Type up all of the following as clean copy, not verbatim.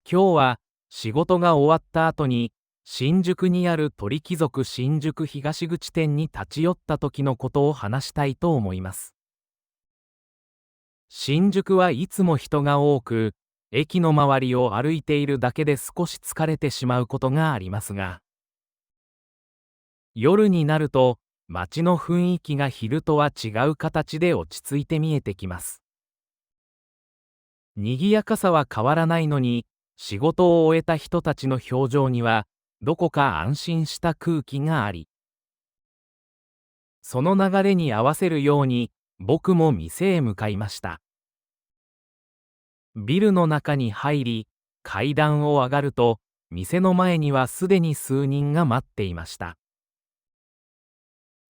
今日は仕事が終わった後に新宿にある鳥貴族新宿東口店に立ち寄った時のことを話したいと思います。新宿はいつも人が多く、駅の周りを歩いているだけで少し疲れてしまうことがありますが、夜になると街の雰囲気が昼とは違う形で落ち着いて見えてきます。賑やかさは変わらないのに、仕事を終えた人たちの表情にはどこか安心した空気があり、その流れに合わせるように僕も店へ向かいました。ビルの中に入り、階段を上がると、店の前にはすでに数人が待っていました。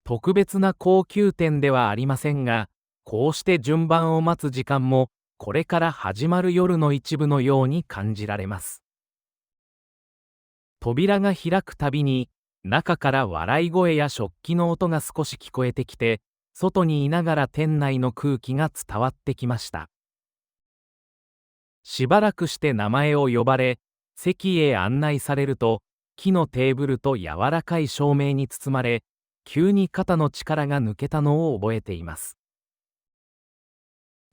特別な高級店ではありませんが、こうして順番を待つ時間も、これから始まる夜の一部のように感じられます。扉が開くたびに、中から笑い声や食器の音が少し聞こえてきて、外にいながら店内の空気が伝わってきました。しばらくして名前を呼ばれ、席へ案内されると、木のテーブルと柔らかい照明に包まれ、急に肩の力が抜けたのを覚えています。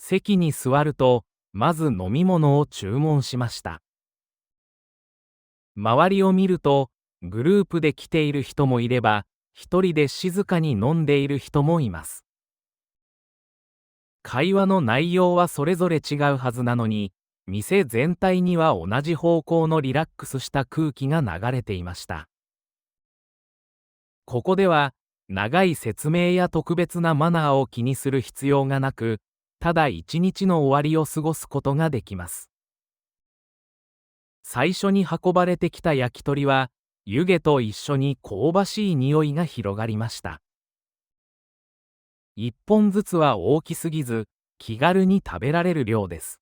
席に座ると、まず飲み物を注文しました。周りを見ると、グループで来ている人もいれば、一人で静かに飲んでいる人もいます。会話の内容はそれぞれ違うはずなのに、店全体には同じ方向のリラックスした空気が流れていました。ここでは長い説明や特別なマナーを気にする必要がなく、ただ一日の終わりを過ごすことができます。最初に運ばれてきた焼き鳥は、湯気と一緒に香ばしい匂いが広がりました。一本ずつは大きすぎず、気軽に食べられる量です。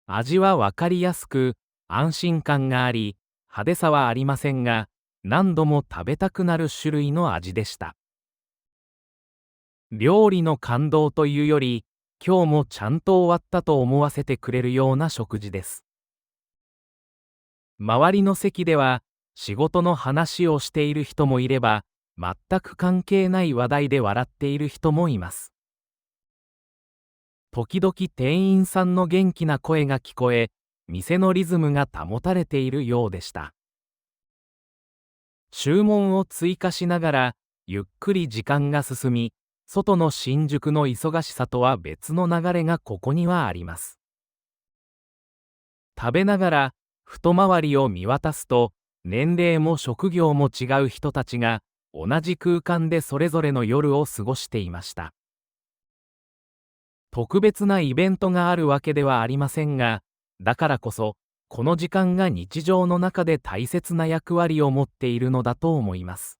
味はわかりやすく、安心感があり、派手さはありませんが、何度も食べたくなる種類の味でした。料理の感動というより、今日もちゃんと終わったと思わせてくれるような食事です。周りの席では、仕事の話をしている人もいれば、全く関係ない話題で笑っている人もいます。時々店員さんの元気な声が聞こえ、店のリズムが保たれているようでした。注文を追加しながら、ゆっくり時間が進み、外の新宿の忙しさとは別の流れがここにはあります。食べながら、太回りを見渡すと、年齢も職業も違う人たちが、同じ空間でそれぞれの夜を過ごしていました。特別なイベントがあるわけではありませんが、だからこそ、この時間が日常の中で大切な役割を持っているのだと思います。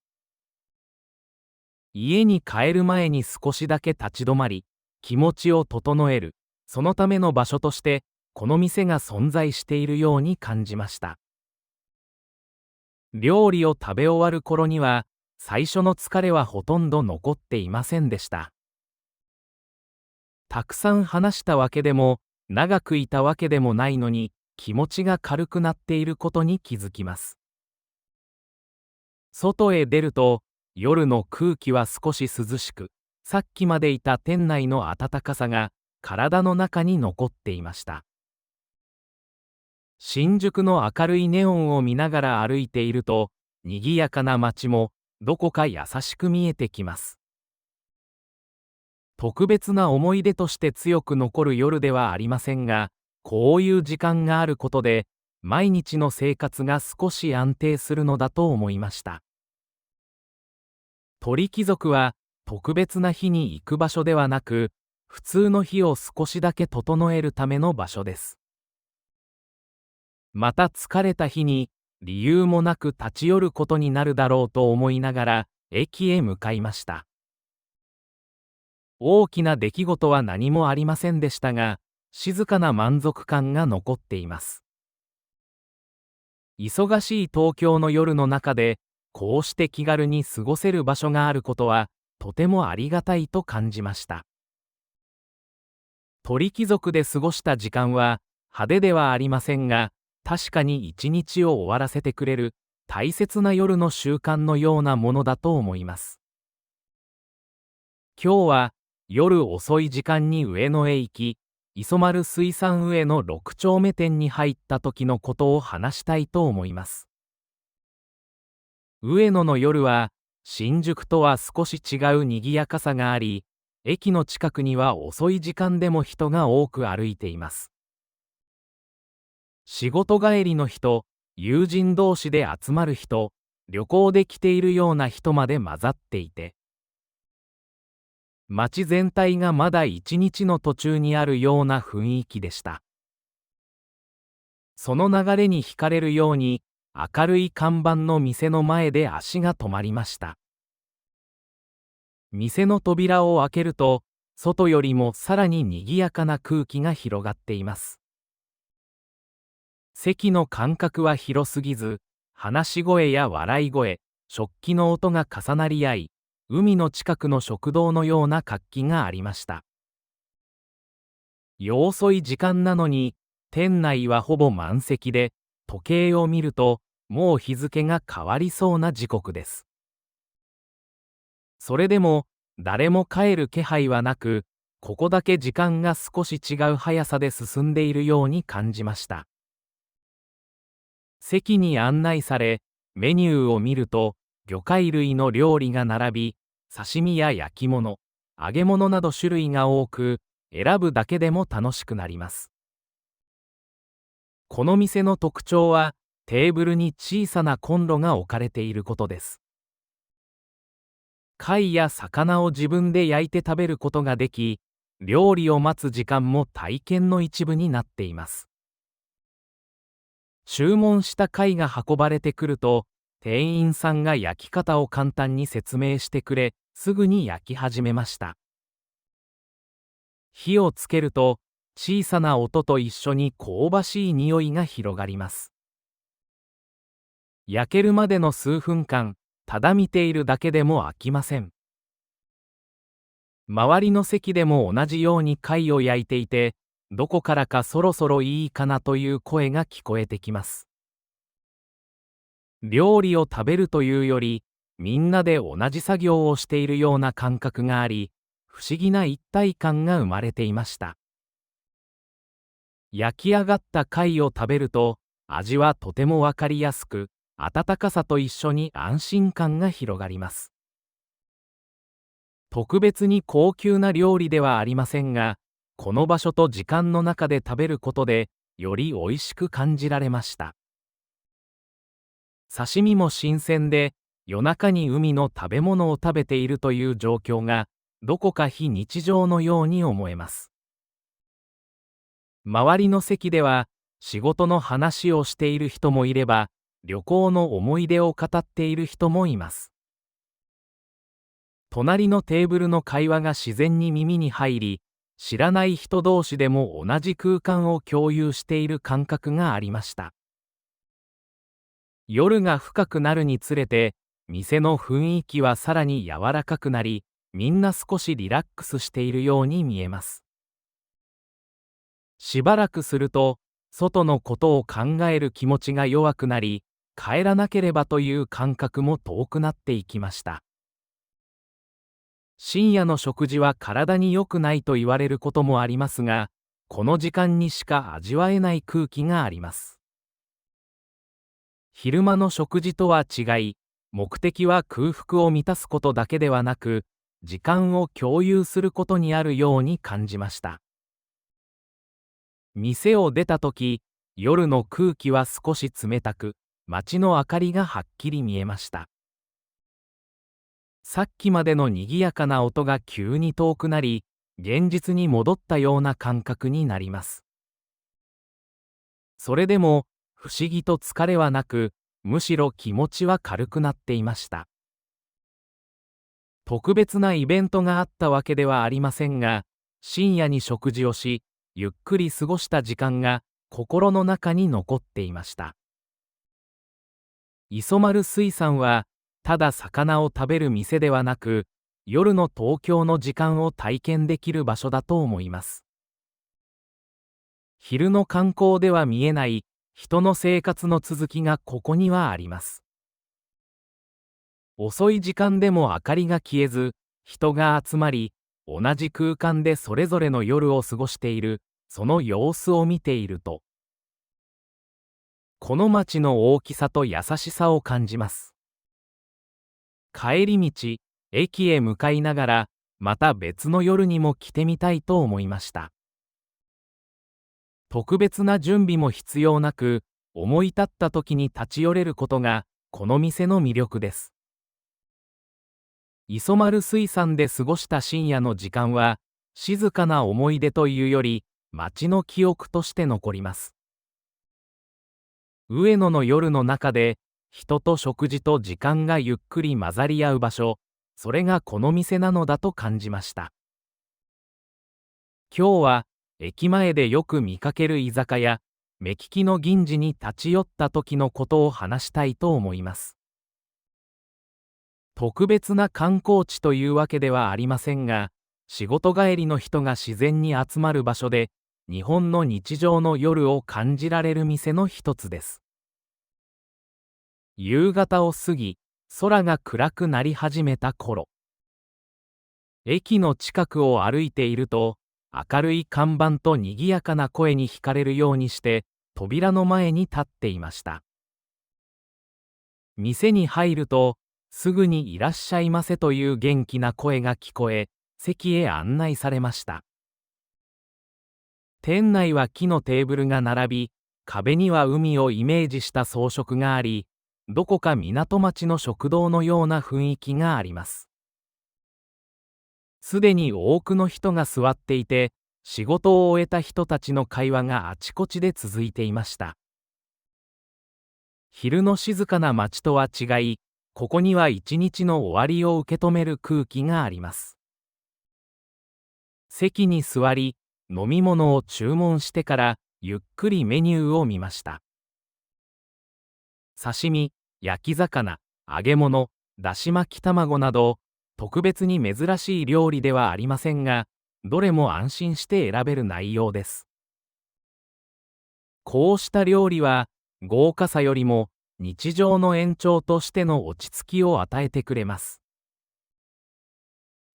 家に帰る前に少しだけ立ち止まり、気持ちを整える、そのための場所として、この店が存在しているように感じました。料理を食べ終わる頃には、最初の疲れはほとんど残っていませんでした。たくさん話したわけでも、長くいたわけでもないのに、気持ちが軽くなっていることに気づきます。外へ出ると、夜の空気は少し涼しく、さっきまでいた店内の暖かさが体の中に残っていました。新宿の明るいネオンを見ながら歩いていると、賑やかな街もどこか優しく見えてきます。特別な思い出として強く残る夜ではありませんが、こういう時間があることで、毎日の生活が少し安定するのだと思いました。鳥貴族は特別な日に行く場所ではなく、普通の日を少しだけ整えるための場所です。また疲れた日に理由もなく立ち寄ることになるだろうと思いながら駅へ向かいました。大きな出来事は何もありませんでしたが、静かな満足感が残っています。忙しい東京の夜の中で、こうして気軽に過ごせる場所があることは、とてもありがたいと感じました。鳥貴族で過ごした時間は、派手ではありませんが、確かに一日を終わらせてくれる大切な夜の習慣のようなものだと思います。今日は夜遅い時間に上野へ行き、磯丸水産上野6丁目店に入った時のことを話したいと思います。上野の夜は新宿とは少し違う賑やかさがあり、駅の近くには遅い時間でも人が多く歩いています。仕事帰りの人、友人同士で集まる人、旅行で来ているような人まで混ざっていて、街全体がまだ一日の途中にあるような雰囲気でした。その流れに惹かれるように、明るい看板の店の前で足が止まりました。店の扉を開けると、外よりもさらに賑やかな空気が広がっています。席の間隔は広すぎず、話し声や笑い声、食器の音が重なり合い、海の近くの食堂のような活気がありました。夜遅い時間なのに、店内はほぼ満席で、時計を見ると、もう日付が変わりそうな時刻です。それでも、誰も帰る気配はなく、ここだけ時間が少し違う速さで進んでいるように感じました。席に案内され、メニューを見ると、魚介類の料理が並び、刺身や焼き物、揚げ物など種類が多く、選ぶだけでも楽しくなります。この店の特徴は、テーブルに小さなコンロが置かれていることです。貝や魚を自分で焼いて食べることができ、料理を待つ時間も体験の一部になっています。注文した貝が運ばれてくると、店員さんが焼き方を簡単に説明してくれ、すぐに焼き始めました。火をつけると、小さな音と一緒に香ばしい匂いが広がります。焼けるまでの数分間、ただ見ているだけでも飽きません。周りの席でも同じように貝を焼いていて、どこからかそろそろいいかなという声が聞こえてきます。料理を食べるというより、みんなで同じ作業をしているような感覚があり、不思議な一体感が生まれていました。焼き上がった貝を食べると、味はとてもわかりやすく、温かさと一緒に安心感が広がります。特別に高級な料理ではありませんが、この場所と時間の中で食べることで、より美味しく感じられました。刺身も新鮮で、夜中に海の食べ物を食べているという状況が、どこか非日常のように思えます。周りの席では、仕事の話をしている人もいれば、旅行の思い出を語っている人もいます。隣のテーブルの会話が自然に耳に入り、知らない人同士でも同じ空間を共有している感覚がありました。夜が深くなるにつれて、店の雰囲気はさらに柔らかくなり、みんな少しリラックスしているように見えます。しばらくすると、外のことを考える気持ちが弱くなり、帰らなければという感覚も遠くなっていきました。深夜の食事は体に良くないと言われることもありますが、この時間にしか味わえない空気があります。昼間の食事とは違い、目的は空腹を満たすことだけではなく、時間を共有することにあるように感じました。店を出たとき、夜の空気は少し冷たく、街の明かりがはっきり見えました。さっきまでの賑やかな音が急に遠くなり、現実に戻ったような感覚になります。それでも、不思議と疲れはなく、むしろ気持ちは軽くなっていました。特別なイベントがあったわけではありませんが、深夜に食事をし、ゆっくり過ごした時間が心の中に残っていました。磯丸水産は、ただ魚を食べる店ではなく、夜の東京の時間を体験できる場所だと思います。昼の観光では見えない人の生活の続きがここにはあります。遅い時間でも明かりが消えず、人が集まり、同じ空間でそれぞれの夜を過ごしている、その様子を見ていると、この街の大きさと優しさを感じます。帰り道、駅へ向かいながら、また別の夜にも来てみたいと思いました。特別な準備も必要なく、思い立った時に立ち寄れることが、この店の魅力です。磯丸水産で過ごした深夜の時間は、静かな思い出というより、街の記憶として残ります。上野の夜の中で、人と食事と時間がゆっくり混ざり合う場所、それがこの店なのだと感じました。今日は、駅前でよく見かける居酒屋、目利きの銀次に立ち寄った時のことを話したいと思います。特別な観光地というわけではありませんが、仕事帰りの人が自然に集まる場所で、日本の日常の夜を感じられる店の一つです。夕方を過ぎ、空が暗くなり始めた頃、駅の近くを歩いていると、明るい看板と賑やかな声に惹かれるようにして、扉の前に立っていました。店に入ると、すぐにいらっしゃいませという元気な声が聞こえ、席へ案内されました。店内は木のテーブルが並び、壁には海をイメージした装飾があり、どこか港町の食堂のような雰囲気があります。すでに多くの人が座っていて、仕事を終えた人たちの会話があちこちで続いていました。昼の静かな街とは違い、ここには一日の終わりを受け止める空気があります。席に座り、飲み物を注文してから、ゆっくりメニューを見ました。刺身、焼き魚、揚げ物、だし巻き卵など、特別に珍しい料理ではありませんが、どれも安心して選べる内容です。こうした料理は、豪華さよりも、日常の延長としての落ち着きを与えてくれます。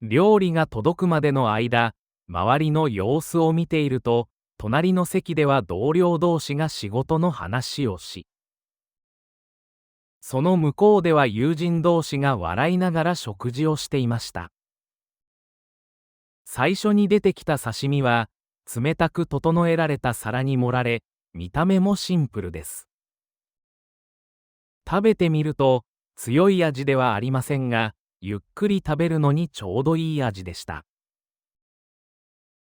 料理が届くまでの間、周りの様子を見ていると、隣の席では同僚同士が仕事の話をし、その向こうでは友人同士が笑いながら食事をしていました。最初に出てきた刺身は、冷たく整えられた皿に盛られ、見た目もシンプルです。食べてみると、強い味ではありませんが、ゆっくり食べるのにちょうどいい味でした。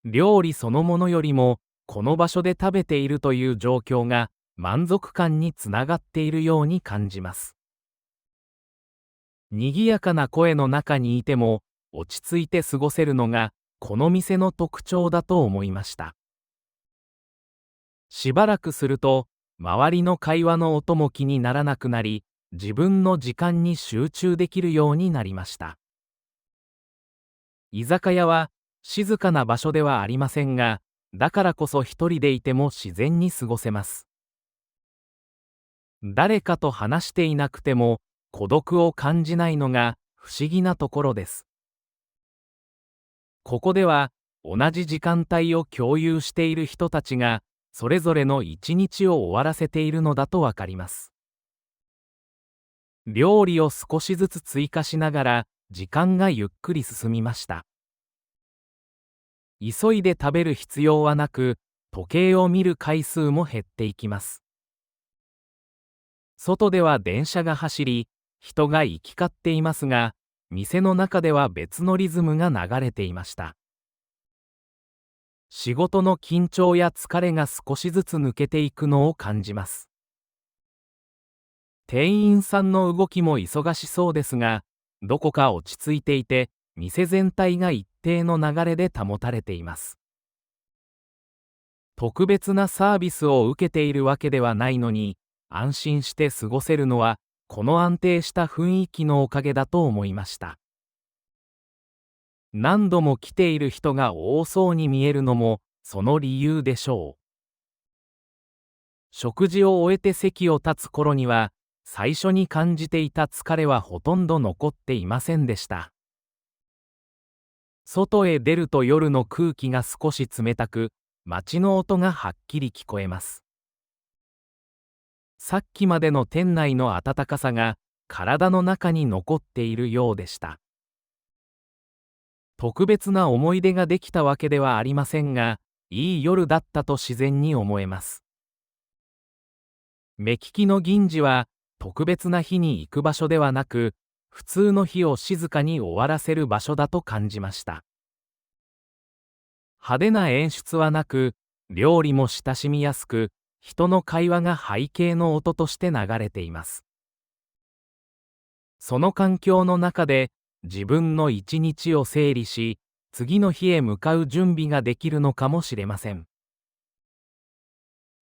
料理そのものよりも、この場所で食べているという状況が、満足感につながっているように感じます。賑やかな声の中にいても、落ち着いて過ごせるのが、この店の特徴だと思いました。しばらくすると、周りの会話の音も気にならなくなり、自分の時間に集中できるようになりました。居酒屋は静かな場所ではありませんが、だからこそ一人でいても自然に過ごせます。誰かと話していなくても孤独を感じないのが不思議なところです。ここでは同じ時間帯を共有している人たちが、それぞれの一日を終わらせているのだとわかります。料理を少しずつ追加しながら、時間がゆっくり進みました。急いで食べる必要はなく、時計を見る回数も減っていきます。外では電車が走り、人が行き交っていますが、店の中では別のリズムが流れていました。仕事の緊張や疲れが少しずつ抜けていくのを感じます。店員さんの動きも忙しそうですが、どこか落ち着いていて、店全体が一定の流れで保たれています。特別なサービスを受けているわけではないのに、安心して過ごせるのは、この安定した雰囲気のおかげだと思いました。何度も来ている人が多そうに見えるのも、その理由でしょう。食事を終えて席を立つ頃には、最初に感じていた疲れはほとんど残っていませんでした。外へ出ると夜の空気が少し冷たく、街の音がはっきり聞こえます。さっきまでの店内の暖かさが体の中に残っているようでした。特別な思い出ができたわけではありませんが、いい夜だったと自然に思えます。目利きの銀次は特別な日に行く場所ではなく、普通の日を静かに終わらせる場所だと感じました。派手な演出はなく、料理も親しみやすく、人の会話が背景の音として流れています。その環境の中で自分の一日を整理し、次の日へ向かう準備ができるのかもしれません。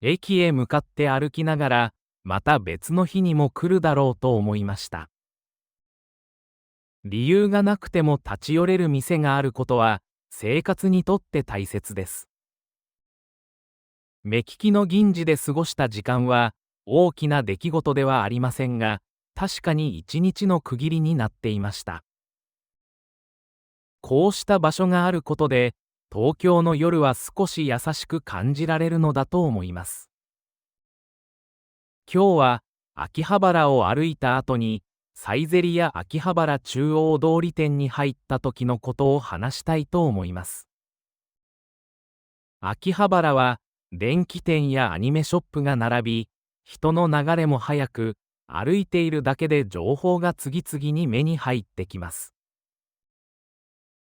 駅へ向かって歩きながら、また別の日にも来るだろうと思いました。理由がなくても立ち寄れる店があることは、生活にとって大切です。目利きの銀次で過ごした時間は、大きな出来事ではありませんが、確かに一日の区切りになっていました。こうした場所があることで、東京の夜は少し優しく感じられるのだと思います。今日は秋葉原を歩いた後に、サイゼリヤ秋葉原中央通り店に入った時のことを話したいと思います。秋葉原は電気店やアニメショップが並び、人の流れも速く、歩いているだけで情報が次々に目に入ってきます。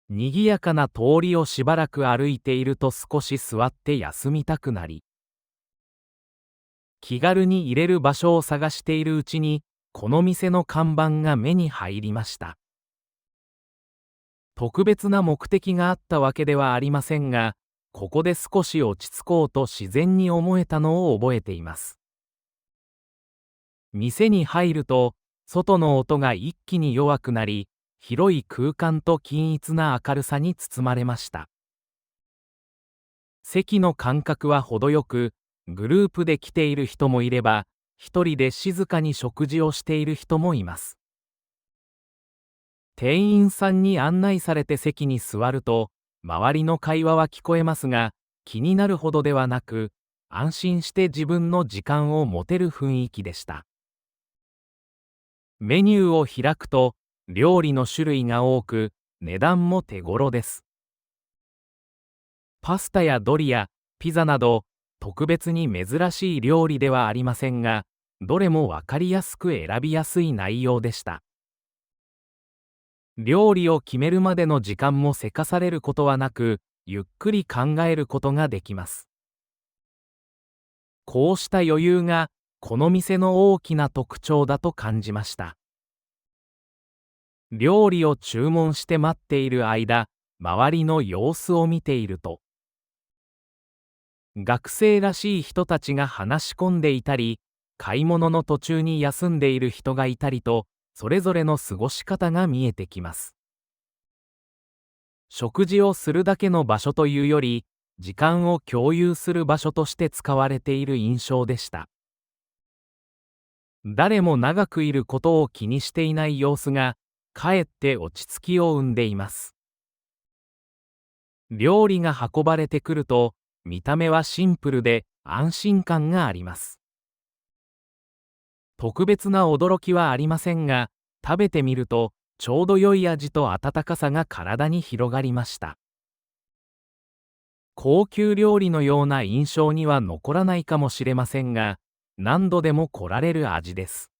賑やかな通りをしばらく歩いていると少し座って休みたくなり、気軽に入れる場所を探しているうちに、この店の看板が目に入りました。特別な目的があったわけではありませんが、ここで少し落ち着こうと自然に思えたのを覚えています。店に入ると、外の音が一気に弱くなり、広い空間と均一な明るさに包まれました。席の間隔は程よく、グループで来ている人もいれば、一人で静かに食事をしている人もいます。店員さんに案内されて席に座ると、周りの会話は聞こえますが、気になるほどではなく、安心して自分の時間を持てる雰囲気でした。メニューを開くと、料理の種類が多く、値段も手頃です。パスタやドリア、ピザなど、特別に珍しい料理ではありませんが、どれもわかりやすく選びやすい内容でした。料理を決めるまでの時間もせかされることはなく、ゆっくり考えることができます。こうした余裕が、この店の大きな特徴だと感じました。料理を注文して待っている間、周りの様子を見ていると、学生らしい人たちが話し込んでいたり、買い物の途中に休んでいる人がいたりと、それぞれの過ごし方が見えてきます。食事をするだけの場所というより、時間を共有する場所として使われている印象でした。誰も長くいることを気にしていない様子が、かえって落ち着きを生んでいます。料理が運ばれてくると、見た目はシンプルで安心感があります。特別な驚きはありませんが、食べてみると、ちょうど良い味と温かさが体に広がりました。高級料理のような印象には残らないかもしれませんが、何度でも来られる味です。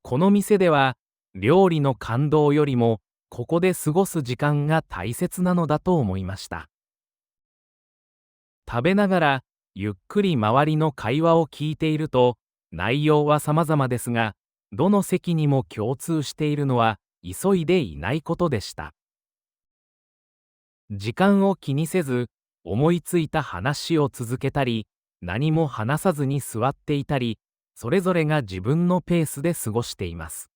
この店では、料理の感動よりも、ここで過ごす時間が大切なのだと思いました。食べながら、ゆっくり周りの会話を聞いていると、内容は様々ですが、どの席にも共通しているのは、急いでいないことでした。時間を気にせず、思いついた話を続けたり、何も話さずに座っていたり、それぞれが自分のペースで過ごしています。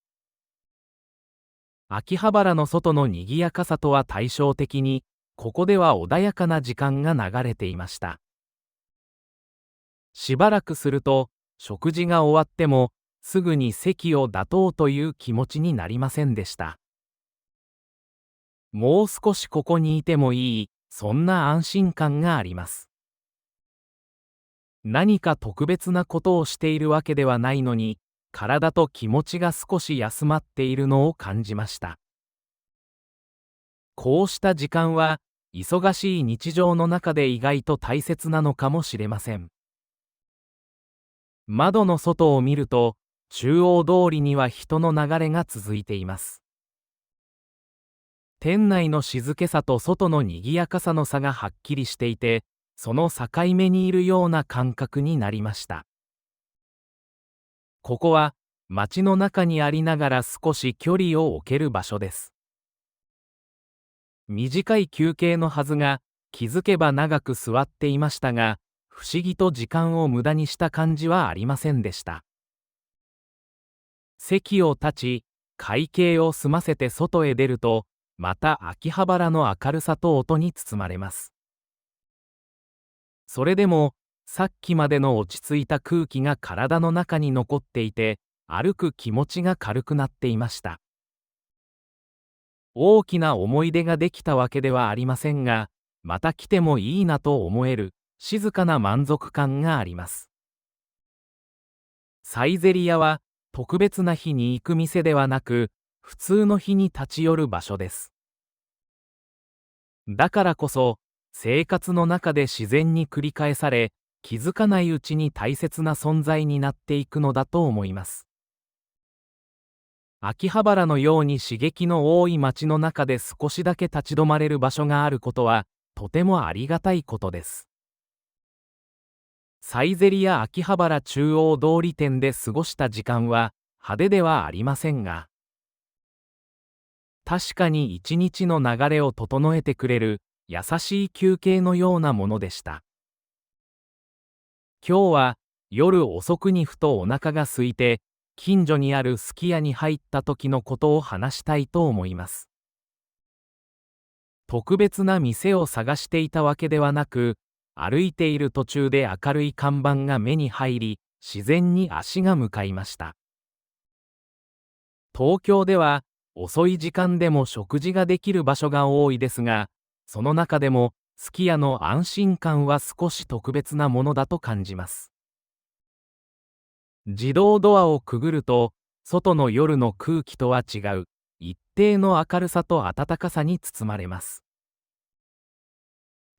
秋葉原の外の賑やかさとは対照的に、ここでは穏やかな時間が流れていました。しばらくすると、食事が終わっても、すぐに席を立とうという気持ちになりませんでした。もう少しここにいてもいい、そんな安心感があります。何か特別なことをしているわけではないのに、体と気持ちが少し休まっているのを感じました。こうした時間は、忙しい日常の中で意外と大切なのかもしれません。窓の外を見ると、中央通りには人の流れが続いています。店内の静けさと外の賑やかさの差がはっきりしていて、その境目にいるような感覚になりました。ここは街の中にありながら少し距離を置ける場所です。短い休憩のはずが、気づけば長く座っていましたが、不思議と時間を無駄にした感じはありませんでした。席を立ち、会計を済ませて外へ出ると、また秋葉原の明るさと音に包まれます。それでも、さっきまでの落ち着いた空気が体の中に残っていて、歩く気持ちが軽くなっていました。大きな思い出ができたわけではありませんが、また来てもいいなと思える、静かな満足感があります。サイゼリヤは、特別な日に行く店ではなく、普通の日に立ち寄る場所です。だからこそ、生活の中で自然に繰り返され、気づかないうちに大切な存在になっていくのだと思います。秋葉原のように刺激の多い街の中で少しだけ立ち止まれる場所があることは、とてもありがたいことです。サイゼリヤ秋葉原中央通り店で過ごした時間は派手ではありませんが、確かに一日の流れを整えてくれる優しい休憩のようなものでした。今日は夜遅くにふとお腹が空いて、近所にあるすき家に入った時のことを話したいと思います。特別な店を探していたわけではなく、歩いている途中で明るい看板が目に入り、自然に足が向かいました。東京では遅い時間でも食事ができる場所が多いですが、その中でもすき家の安心感は少し特別なものだと感じます。自動ドアをくぐると、外の夜の空気とは違う、一定の明るさと暖かさに包まれます。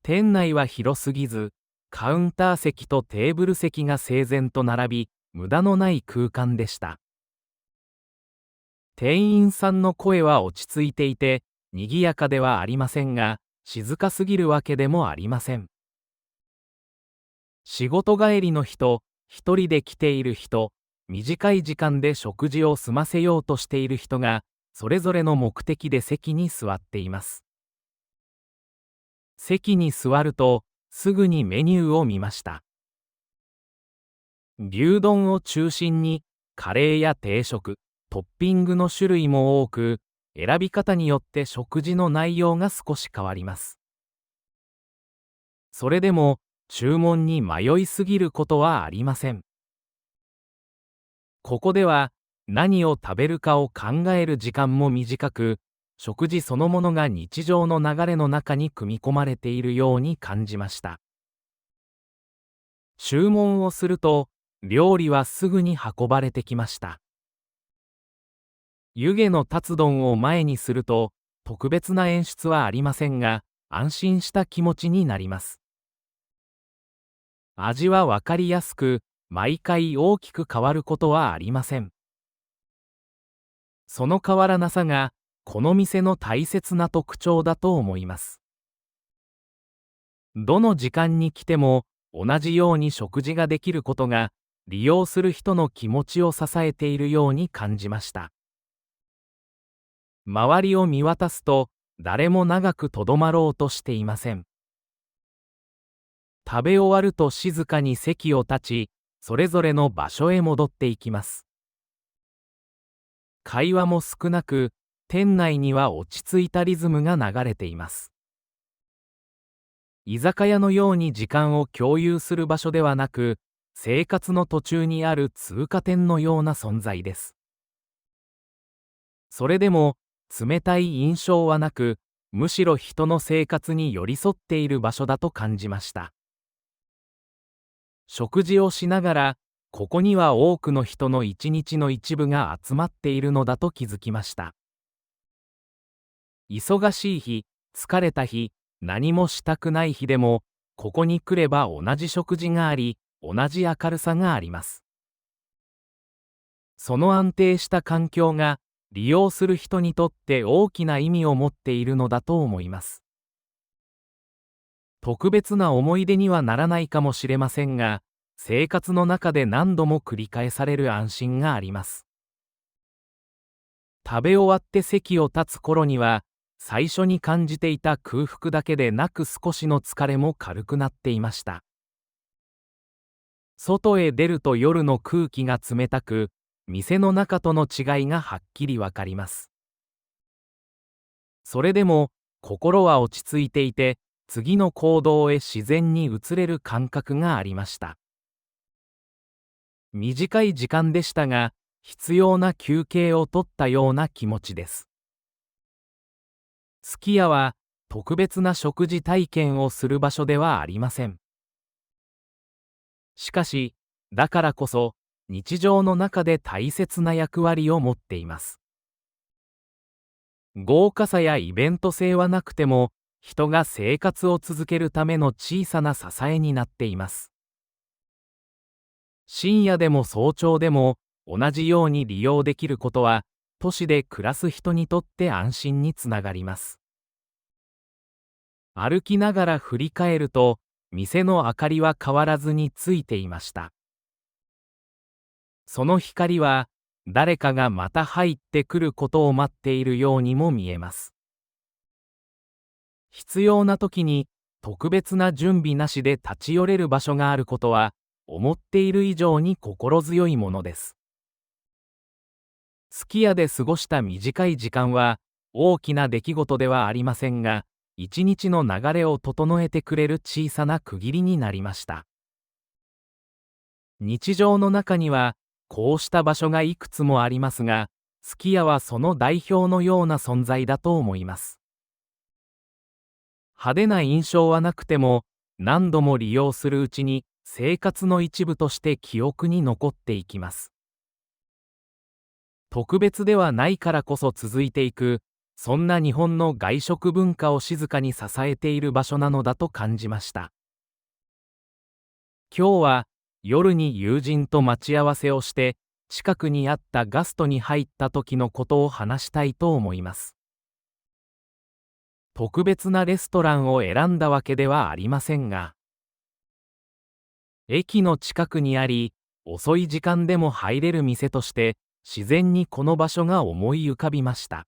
店内は広すぎず、カウンター席とテーブル席が整然と並び、無駄のない空間でした。店員さんの声は落ち着いていて、賑やかではありませんが、静かすぎるわけでもありません。仕事帰りの人、一人で来ている人、短い時間で食事を済ませようとしている人が、それぞれの目的で席に座っています。席に座ると、すぐにメニューを見ました。牛丼を中心に、カレーや定食、トッピングの種類も多く、選び方によって食事の内容が少し変わります。それでも、注文に迷いすぎることはありません。ここでは、何を食べるかを考える時間も短く、食事そのものが日常の流れの中に組み込まれているように感じました。注文をすると、料理はすぐに運ばれてきました。湯気の立つ丼を前にすると、特別な演出はありませんが、安心した気持ちになります。味はわかりやすく、毎回大きく変わることはありません。その変わらなさが、この店の大切な特徴だと思います。どの時間に来ても、同じように食事ができることが、利用する人の気持ちを支えているように感じました。周りを見渡すと、誰も長くとどまろうとしていません。食べ終わると静かに席を立ち、それぞれの場所へ戻っていきます。会話も少なく、店内には落ち着いたリズムが流れています。居酒屋のように時間を共有する場所ではなく、生活の途中にある通過点のような存在です。それでも、冷たい印象はなく、むしろ人の生活に寄り添っている場所だと感じました。食事をしながら、ここには多くの人の一日の一部が集まっているのだと気づきました。忙しい日、疲れた日、何もしたくない日でも、ここに来れば同じ食事があり、同じ明るさがあります。その安定した環境が、利用する人にとって大きな意味を持っているのだと思います。特別な思い出にはならないかもしれませんが、生活の中で何度も繰り返される安心があります。食べ終わって席を立つ頃には、最初に感じていた空腹だけでなく少しの疲れも軽くなっていました。外へ出ると夜の空気が冷たく、店の中との違いがはっきりわかります。それでも、心は落ち着いていて、次の行動へ自然に移れる感覚がありました。短い時間でしたが、必要な休憩を取ったような気持ちです。すき家は、特別な食事体験をする場所ではありません。しかし、だからこそ、日常の中で大切な役割を持っています。豪華さやイベント性はなくても、人が生活を続けるための小さな支えになっています。深夜でも早朝でも同じように利用できることは、都市で暮らす人にとって安心につながります。歩きながら振り返ると、店の明かりは変わらずについていました。その光は、誰かがまた入ってくることを待っているようにも見えます。必要な時に特別な準備なしで立ち寄れる場所があることは、思っている以上に心強いものです。すき家で過ごした短い時間は、大きな出来事ではありませんが、一日の流れを整えてくれる小さな区切りになりました。日常の中には、こうした場所がいくつもありますが、すき家はその代表のような存在だと思います。派手な印象はなくても、何度も利用するうちに生活の一部として記憶に残っていきます。特別ではないからこそ続いていく、そんな日本の外食文化を静かに支えている場所なのだと感じました。今日は夜に友人と待ち合わせをして、近くにあったガストに入った時のことを話したいと思います。特別なレストランを選んだわけではありませんが、駅の近くにあり、遅い時間でも入れる店として、自然にこの場所が思い浮かびました。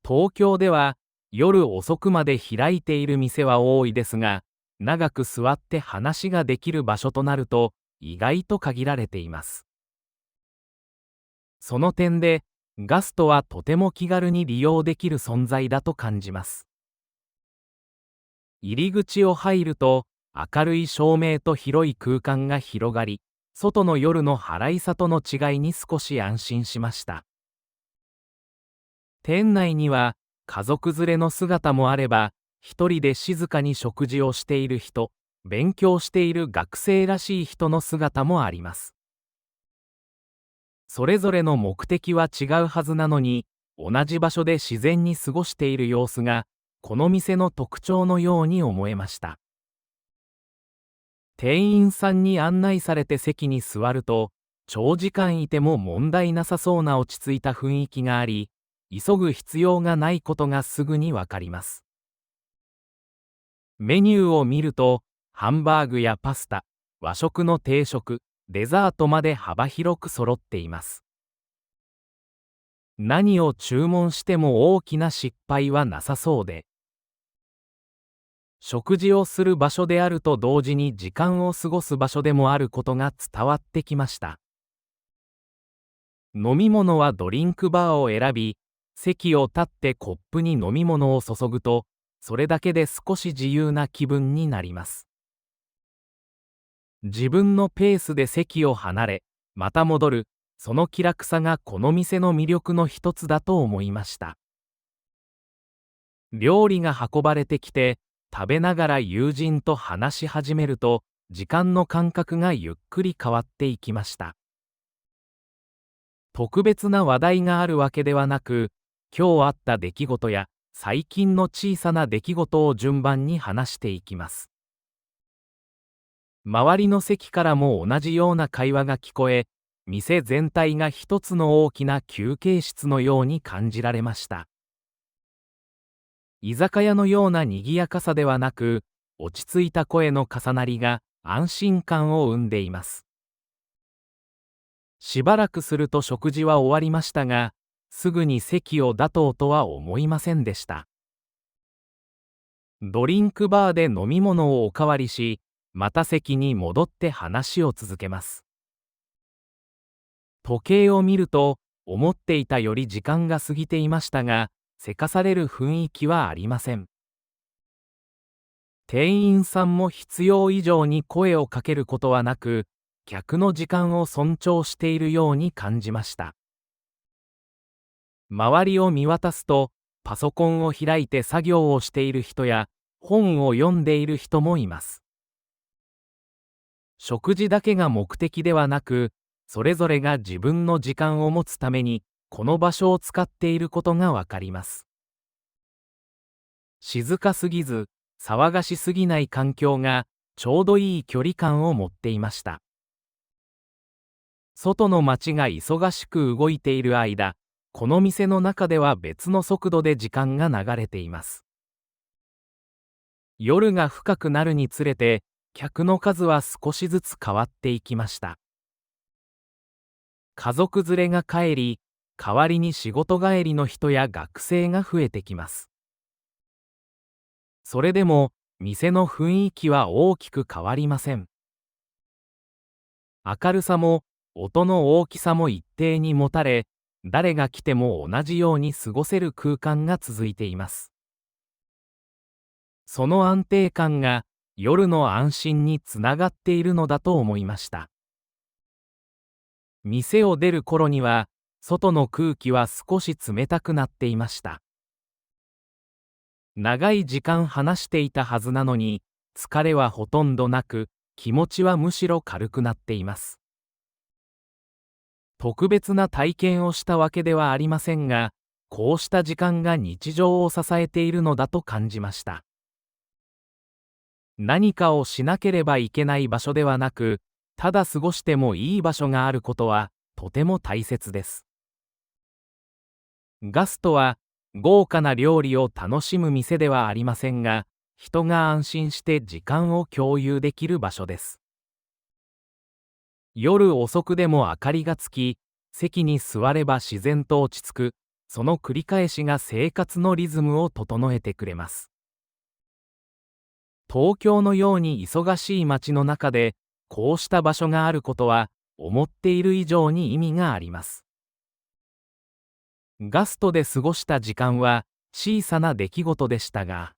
東京では夜遅くまで開いている店は多いですが、長く座って話ができる場所となると意外と限られています。その点で、ガストはとても気軽に利用できる存在だと感じます。入り口を入ると、明るい照明と広い空間が広がり、外の夜の払いさとの違いに少し安心しました。店内には家族連れの姿もあれば、一人で静かに食事をしている人、勉強している学生らしい人の姿もあります。それぞれの目的は違うはずなのに、同じ場所で自然に過ごしている様子が、この店の特徴のように思えました。店員さんに案内されて席に座ると、長時間いても問題なさそうな落ち着いた雰囲気があり、急ぐ必要がないことがすぐにわかります。メニューを見ると、ハンバーグやパスタ、和食の定食、デザートまで幅広く揃っています。何を注文しても大きな失敗はなさそうで、食事をする場所であると同時に時間を過ごす場所でもあることが伝わってきました。飲み物はドリンクバーを選び、席を立ってコップに飲み物を注ぐと、それだけで少し自由な気分になります。自分のペースで席を離れ、また戻る、その気楽さがこの店の魅力の一つだと思いました。料理が運ばれてきて、食べながら友人と話し始めると、時間の感覚がゆっくり変わっていきました。特別な話題があるわけではなく、今日あった出来事や最近の小さな出来事を順番に話していきます。周りの席からも同じような会話が聞こえ、店全体が一つの大きな休憩室のように感じられました。居酒屋のような賑やかさではなく、落ち着いた声の重なりが安心感を生んでいます。しばらくすると食事は終わりましたが、すぐに席を立とうとは思いませんでした。ドリンクバーで飲み物をおかわりし、また席に戻って話を続けます。時計を見ると、思っていたより時間が過ぎていましたが、せかされる雰囲気はありません。店員さんも必要以上に声をかけることはなく、客の時間を尊重しているように感じました。周りを見渡すと、パソコンを開いて作業をしている人や、本を読んでいる人もいます。食事だけが目的ではなく、それぞれが自分の時間を持つために、この場所を使っていることがわかります。静かすぎず、騒がしすぎない環境が、ちょうどいい距離感を持っていました。外の街が忙しく動いている間、この店の中では別の速度で時間が流れています。夜が深くなるにつれて、客の数は少しずつ変わっていきました。家族連れが帰り、代わりに仕事帰りの人や学生が増えてきます。それでも、店の雰囲気は大きく変わりません。明るさも、音の大きさも一定に持たれ、誰が来ても同じように過ごせる空間が続いています。その安定感が、夜の安心につながっているのだと思いました。店を出る頃には、外の空気は少し冷たくなっていました。長い時間話していたはずなのに、疲れはほとんどなく、気持ちはむしろ軽くなっています。特別な体験をしたわけではありませんが、こうした時間が日常を支えているのだと感じました。何かをしなければいけない場所ではなく、ただ過ごしてもいい場所があることは、とても大切です。ガストは、豪華な料理を楽しむ店ではありませんが、人が安心して時間を共有できる場所です。夜遅くでも明かりがつき、席に座れば自然と落ち着く、その繰り返しが生活のリズムを整えてくれます。東京のように忙しい街の中で、こうした場所があることは、思っている以上に意味があります。ガストで過ごした時間は小さな出来事でしたが、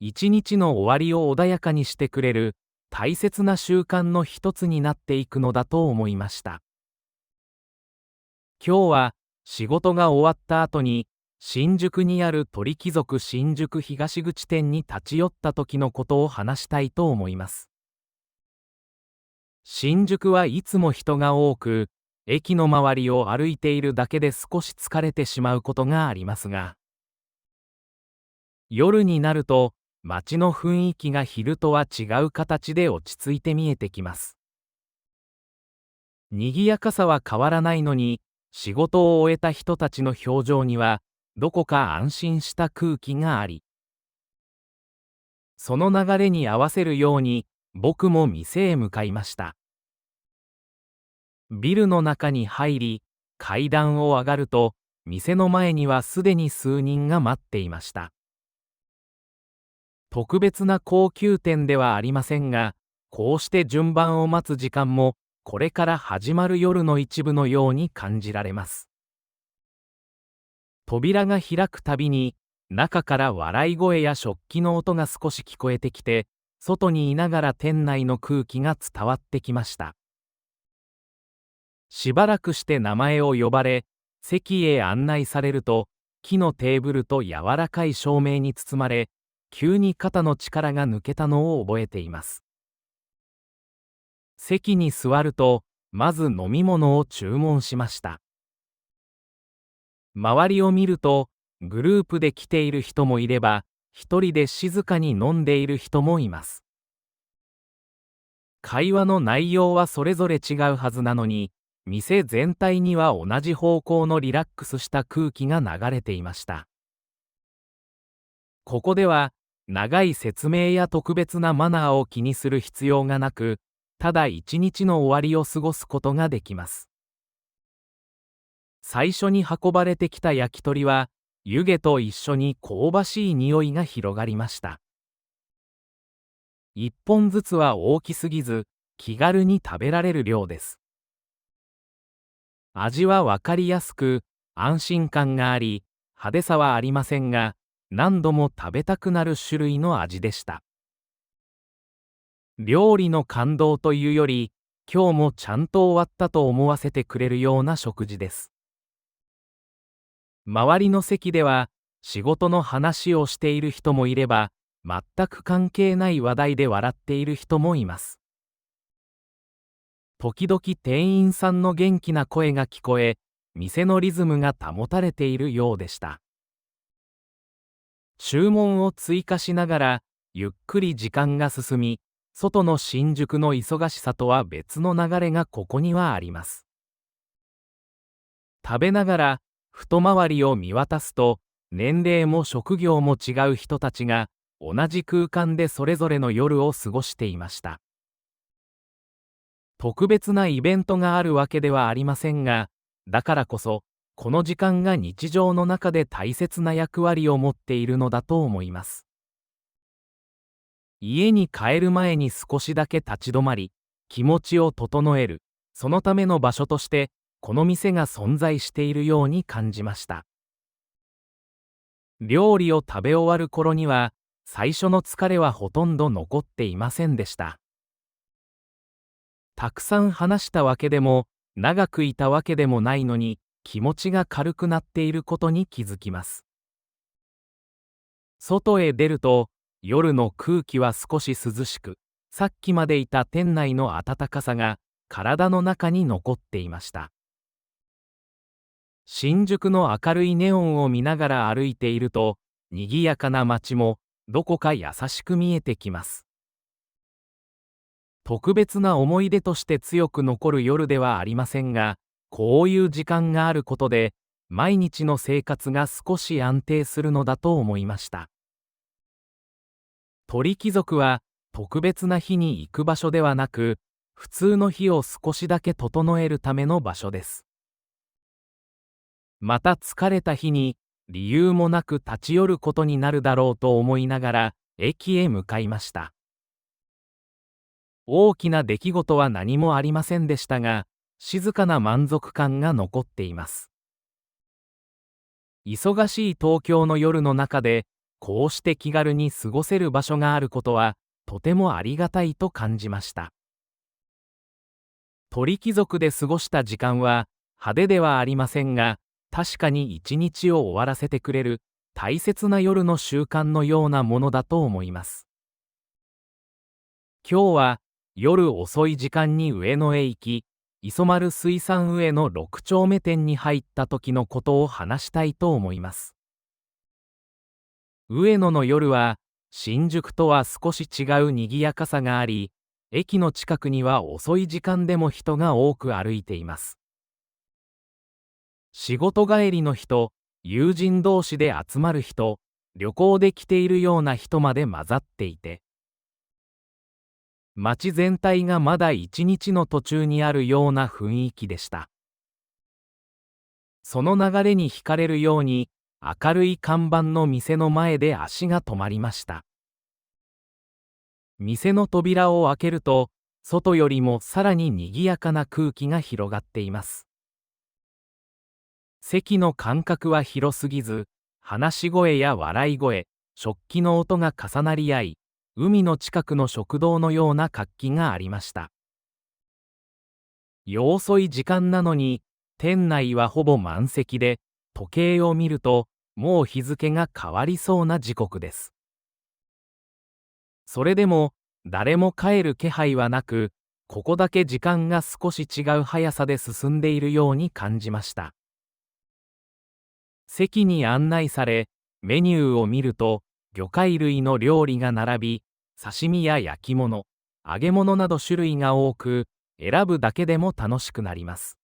一日の終わりを穏やかにしてくれる大切な習慣の一つになっていくのだと思いました。今日は仕事が終わった後に新宿にある鳥貴族新宿東口店に立ち寄った時のことを話したいと思います。新宿はいつも人が多く、駅の周りを歩いているだけで少し疲れてしまうことがありますが、夜になると街の雰囲気が昼とは違う形で落ち着いて見えてきます。賑やかさは変わらないのに、仕事を終えた人たちの表情にはどこか安心した空気があり、その流れに合わせるように僕も店へ向かいました。ビルの中に入り、階段を上がると、店の前にはすでに数人が待っていました。特別な高級店ではありませんが、こうして順番を待つ時間も、これから始まる夜の一部のように感じられます。扉が開くたびに、中から笑い声や食器の音が少し聞こえてきて、外にいながら店内の空気が伝わってきました。しばらくして名前を呼ばれ、席へ案内されると、木のテーブルと柔らかい照明に包まれ、急に肩の力が抜けたのを覚えています。席に座ると、まず飲み物を注文しました。周りを見ると、グループで来ている人もいれば、一人で静かに飲んでいる人もいます。会話の内容はそれぞれ違うはずなのに、店全体には同じ方向のリラックスした空気が流れていました。ここでは、長い説明や特別なマナーを気にする必要がなく、ただ一日の終わりを過ごすことができます。最初に運ばれてきた焼き鳥は、湯気と一緒に香ばしい匂いが広がりました。一本ずつは大きすぎず、気軽に食べられる量です。味はわかりやすく、安心感があり、派手さはありませんが、何度も食べたくなる種類の味でした。料理の感動というより、今日もちゃんと終わったと思わせてくれるような食事です。周りの席では、仕事の話をしている人もいれば、全く関係ない話題で笑っている人もいます。時々店員さんの元気な声が聞こえ、店のリズムが保たれているようでした。注文を追加しながら、ゆっくり時間が進み、外の新宿の忙しさとは別の流れがここにはあります。食べながら、太回りを見渡すと、年齢も職業も違う人たちが、同じ空間でそれぞれの夜を過ごしていました。特別なイベントがあるわけではありませんが、だからこそ、この時間が日常の中で大切な役割を持っているのだと思います。家に帰る前に少しだけ立ち止まり、気持ちを整える、そのための場所として、この店が存在しているように感じました。料理を食べ終わる頃には、最初の疲れはほとんど残っていませんでした。たくさん話したわけでも、長くいたわけでもないのに、気持ちが軽くなっていることに気づきます。外へ出ると、夜の空気は少し涼しく、さっきまでいた店内の暖かさが体の中に残っていました。新宿の明るいネオンを見ながら歩いていると、賑やかな街もどこか優しく見えてきます。特別な思い出として強く残る夜ではありませんが、こういう時間があることで、毎日の生活が少し安定するのだと思いました。鳥貴族は特別な日に行く場所ではなく、普通の日を少しだけ整えるための場所です。また疲れた日に理由もなく立ち寄ることになるだろうと思いながら駅へ向かいました。大きな出来事は何もありませんでしたが、静かな満足感が残っています。忙しい東京の夜の中で、こうして気軽に過ごせる場所があることは、とてもありがたいと感じました。鳥貴族で過ごした時間は、派手ではありませんが、確かに一日を終わらせてくれる、大切な夜の習慣のようなものだと思います。今日は、夜遅い時間に上野へ行き、磯丸水産上野6丁目店に入った時のことを話したいと思います。上野の夜は、新宿とは少し違う賑やかさがあり、駅の近くには遅い時間でも人が多く歩いています。仕事帰りの人、友人同士で集まる人、旅行で来ているような人まで混ざっていて、街全体がまだ一日の途中にあるような雰囲気でした。その流れに惹かれるように、明るい看板の店の前で足が止まりました。店の扉を開けると、外よりもさらに賑やかな空気が広がっています。席の間隔は広すぎず、話し声や笑い声、食器の音が重なり合い、海の近くの食堂のような活気がありました。夜遅い時間なのに、店内はほぼ満席で、時計を見ると、もう日付が変わりそうな時刻です。それでも、誰も帰る気配はなく、ここだけ時間が少し違う速さで進んでいるように感じました。席に案内され、メニューを見ると、魚介類の料理が並び、刺身や焼き物、揚げ物など種類が多く、選ぶだけでも楽しくなります。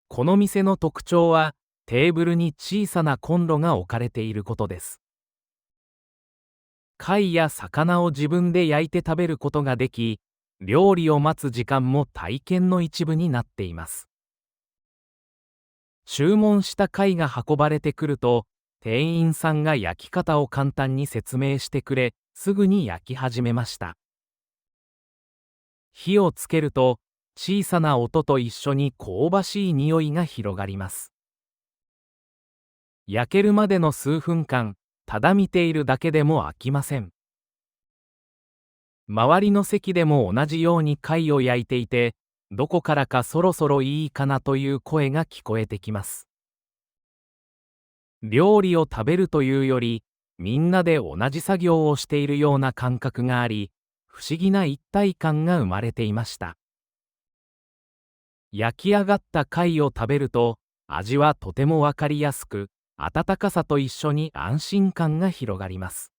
この店の特徴は、テーブルに小さなコンロが置かれていることです。貝や魚を自分で焼いて食べることができ、料理を待つ時間も体験の一部になっています。注文した貝が運ばれてくると、店員さんが焼き方を簡単に説明してくれ、すぐに焼き始めました。火をつけると、小さな音と一緒に香ばしい匂いが広がります。焼けるまでの数分間、ただ見ているだけでも飽きません。周りの席でも同じように貝を焼いていて、どこからかそろそろいいかなという声が聞こえてきます。料理を食べるというより、みんなで同じ作業をしているような感覚があり、不思議な一体感が生まれていました。焼き上がった貝を食べると、味はとてもわかりやすく、温かさと一緒に安心感が広がります。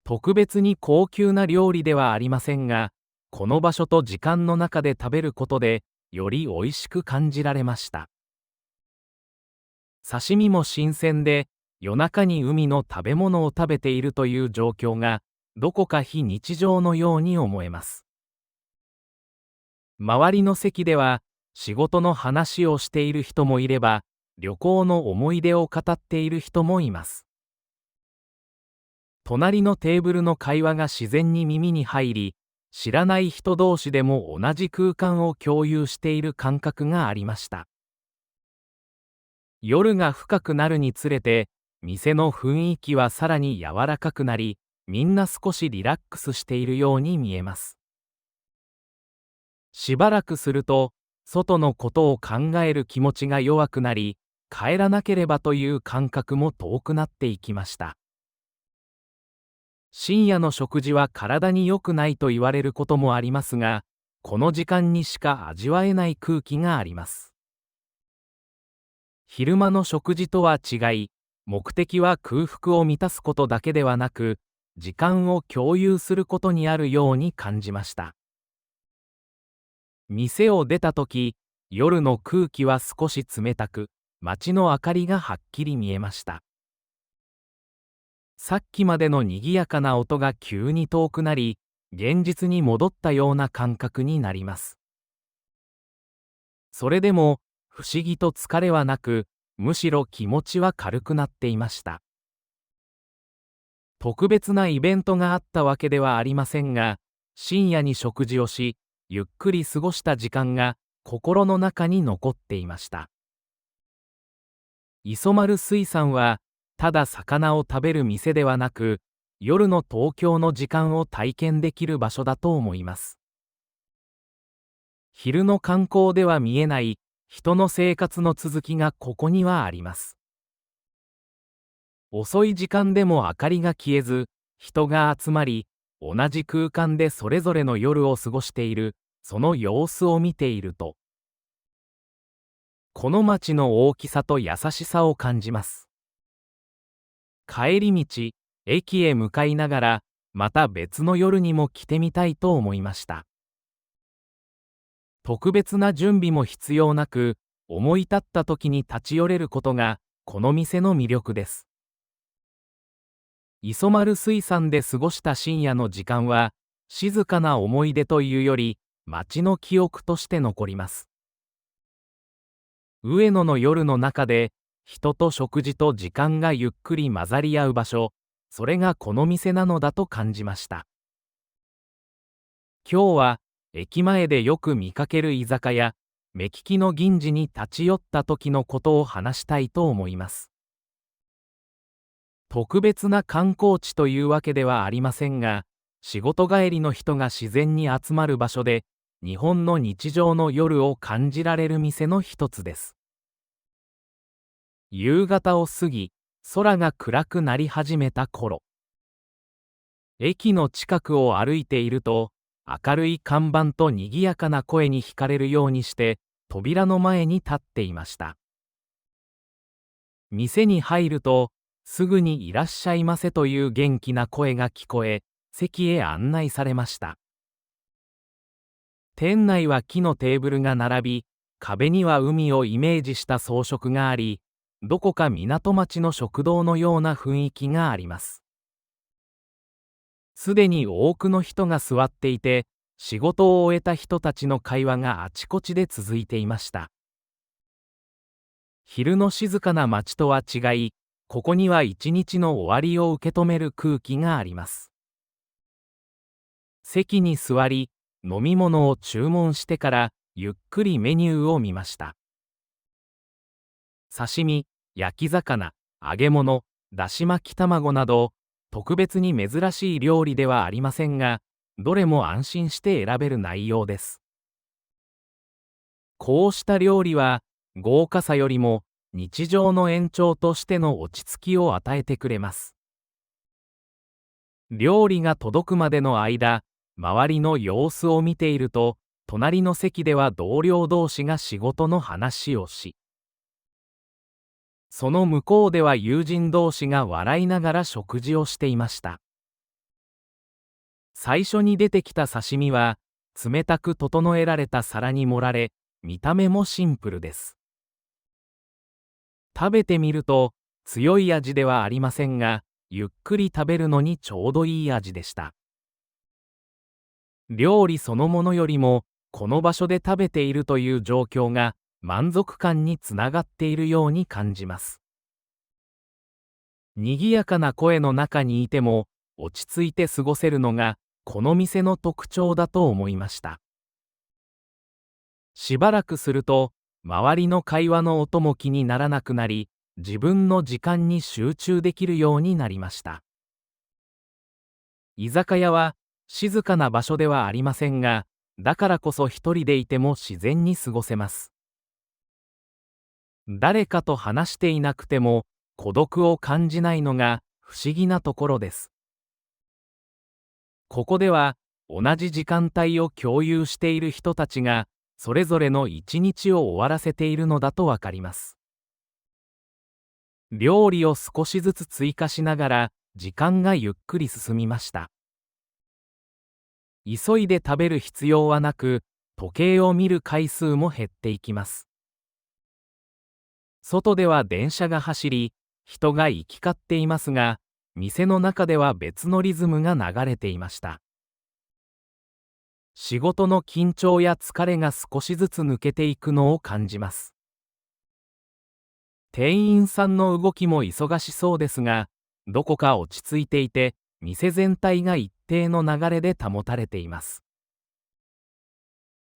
特別に高級な料理ではありませんが、この場所と時間の中で食べることで、より美味しく感じられました。刺身も新鮮で、夜中に海の食べ物を食べているという状況が、どこか非日常のように思えます。周りの席では、仕事の話をしている人もいれば、旅行の思い出を語っている人もいます。隣のテーブルの会話が自然に耳に入り、知らない人同士でも同じ空間を共有している感覚がありました。夜が深くなるにつれて、店の雰囲気はさらに柔らかくなり、みんな少しリラックスしているように見えます。しばらくすると、外のことを考える気持ちが弱くなり、帰らなければという感覚も遠くなっていきました。深夜の食事は体に良くないと言われることもありますが、この時間にしか味わえない空気があります。昼間の食事とは違い、目的は空腹を満たすことだけではなく、時間を共有することにあるように感じました。店を出たとき、夜の空気は少し冷たく、街の明かりがはっきり見えました。さっきまでの賑やかな音が急に遠くなり、現実に戻ったような感覚になります。それでも、不思議と疲れはなく、むしろ気持ちは軽くなっていました。特別なイベントがあったわけではありませんが、深夜に食事をし、ゆっくり過ごした時間が心の中に残っていました。磯丸水産は、ただ魚を食べる店ではなく、夜の東京の時間を体験できる場所だと思います。昼の観光では見えない人の生活の続きがここにはあります。遅い時間でも明かりが消えず、人が集まり、同じ空間でそれぞれの夜を過ごしている、その様子を見ていると、この街の大きさと優しさを感じます。帰り道、駅へ向かいながら、また別の夜にも来てみたいと思いました。特別な準備も必要なく、思い立った時に立ち寄れることが、この店の魅力です。磯丸水産で過ごした深夜の時間は、静かな思い出というより、街の記憶として残ります。上野の夜の中で、人と食事と時間がゆっくり混ざり合う場所、それがこの店なのだと感じました。今日は、駅前でよく見かける居酒屋、目利きの銀次に立ち寄った時のことを話したいと思います。特別な観光地というわけではありませんが、仕事帰りの人が自然に集まる場所で、日本の日常の夜を感じられる店の一つです。夕方を過ぎ、空が暗くなり始めた頃、駅の近くを歩いていると、明るい看板と賑やかな声に惹かれるようにして、扉の前に立っていました。店に入ると、すぐにいらっしゃいませという元気な声が聞こえ、席へ案内されました。店内は木のテーブルが並び、壁には海をイメージした装飾があり、どこか港町の食堂のような雰囲気があります。すでに多くの人が座っていて、仕事を終えた人たちの会話があちこちで続いていました。昼の静かな街とは違い、ここには一日の終わりを受け止める空気があります。席に座り、飲み物を注文してから、ゆっくりメニューを見ました。刺身、焼き魚、揚げ物、だし巻き卵など、特別に珍しい料理ではありませんが、どれも安心して選べる内容です。こうした料理は、豪華さよりも、日常の延長としての落ち着きを与えてくれます。料理が届くまでの間、周りの様子を見ていると、隣の席では同僚同士が仕事の話をし、その向こうでは友人同士が笑いながら食事をしていました。最初に出てきた刺身は、冷たく整えられた皿に盛られ、見た目もシンプルです。食べてみると、強い味ではありませんが、ゆっくり食べるのにちょうどいい味でした。料理そのものよりも、この場所で食べているという状況が、満足感につながっているように感じます。賑やかな声の中にいても、落ち着いて過ごせるのが、この店の特徴だと思いました。しばらくすると、周りの会話の音も気にならなくなり、自分の時間に集中できるようになりました。居酒屋は静かな場所ではありませんが、だからこそ一人でいても自然に過ごせます。誰かと話していなくても孤独を感じないのが不思議なところです。ここでは同じ時間帯を共有している人たちがそれぞれの一日を終わらせているのだとわかります。料理を少しずつ追加しながら時間がゆっくり進みました。急いで食べる必要はなく、時計を見る回数も減っていきます。外では電車が走り、人が行き交っていますが、店の中では別のリズムが流れていました。仕事の緊張や疲れが少しずつ抜けていくのを感じます。店員さんの動きも忙しそうですが、どこか落ち着いていて、店全体が一定の流れで保たれています。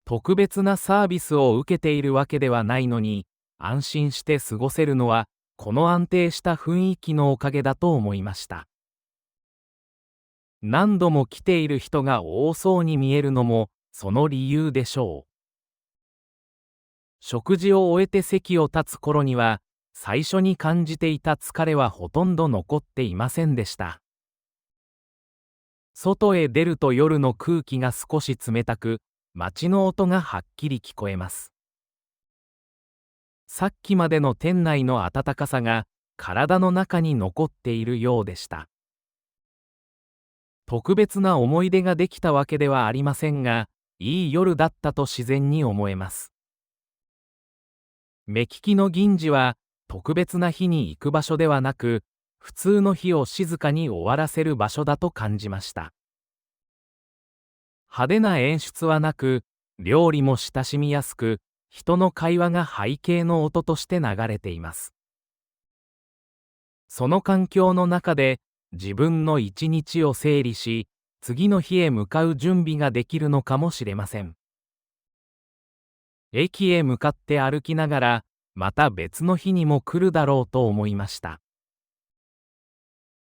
特別なサービスを受けているわけではないのに、安心して過ごせるのは、この安定した雰囲気のおかげだと思いました。何度も来ている人が多そうに見えるのも、その理由でしょう。食事を終えて席を立つ頃には、最初に感じていた疲れはほとんど残っていませんでした。外へ出ると夜の空気が少し冷たく、街の音がはっきり聞こえます。さっきまでの店内の暖かさが体の中に残っているようでした。特別な思い出ができたわけではありませんが、いい夜だったと自然に思えます。目利きの銀次は特別な日に行く場所ではなく、普通の日を静かに終わらせる場所だと感じました。派手な演出はなく、料理も親しみやすく、人の会話が背景の音として流れています。その環境の中で自分の一日を整理し、次の日へ向かう準備ができるのかもしれません。駅へ向かって歩きながら、また別の日にも来るだろうと思いました。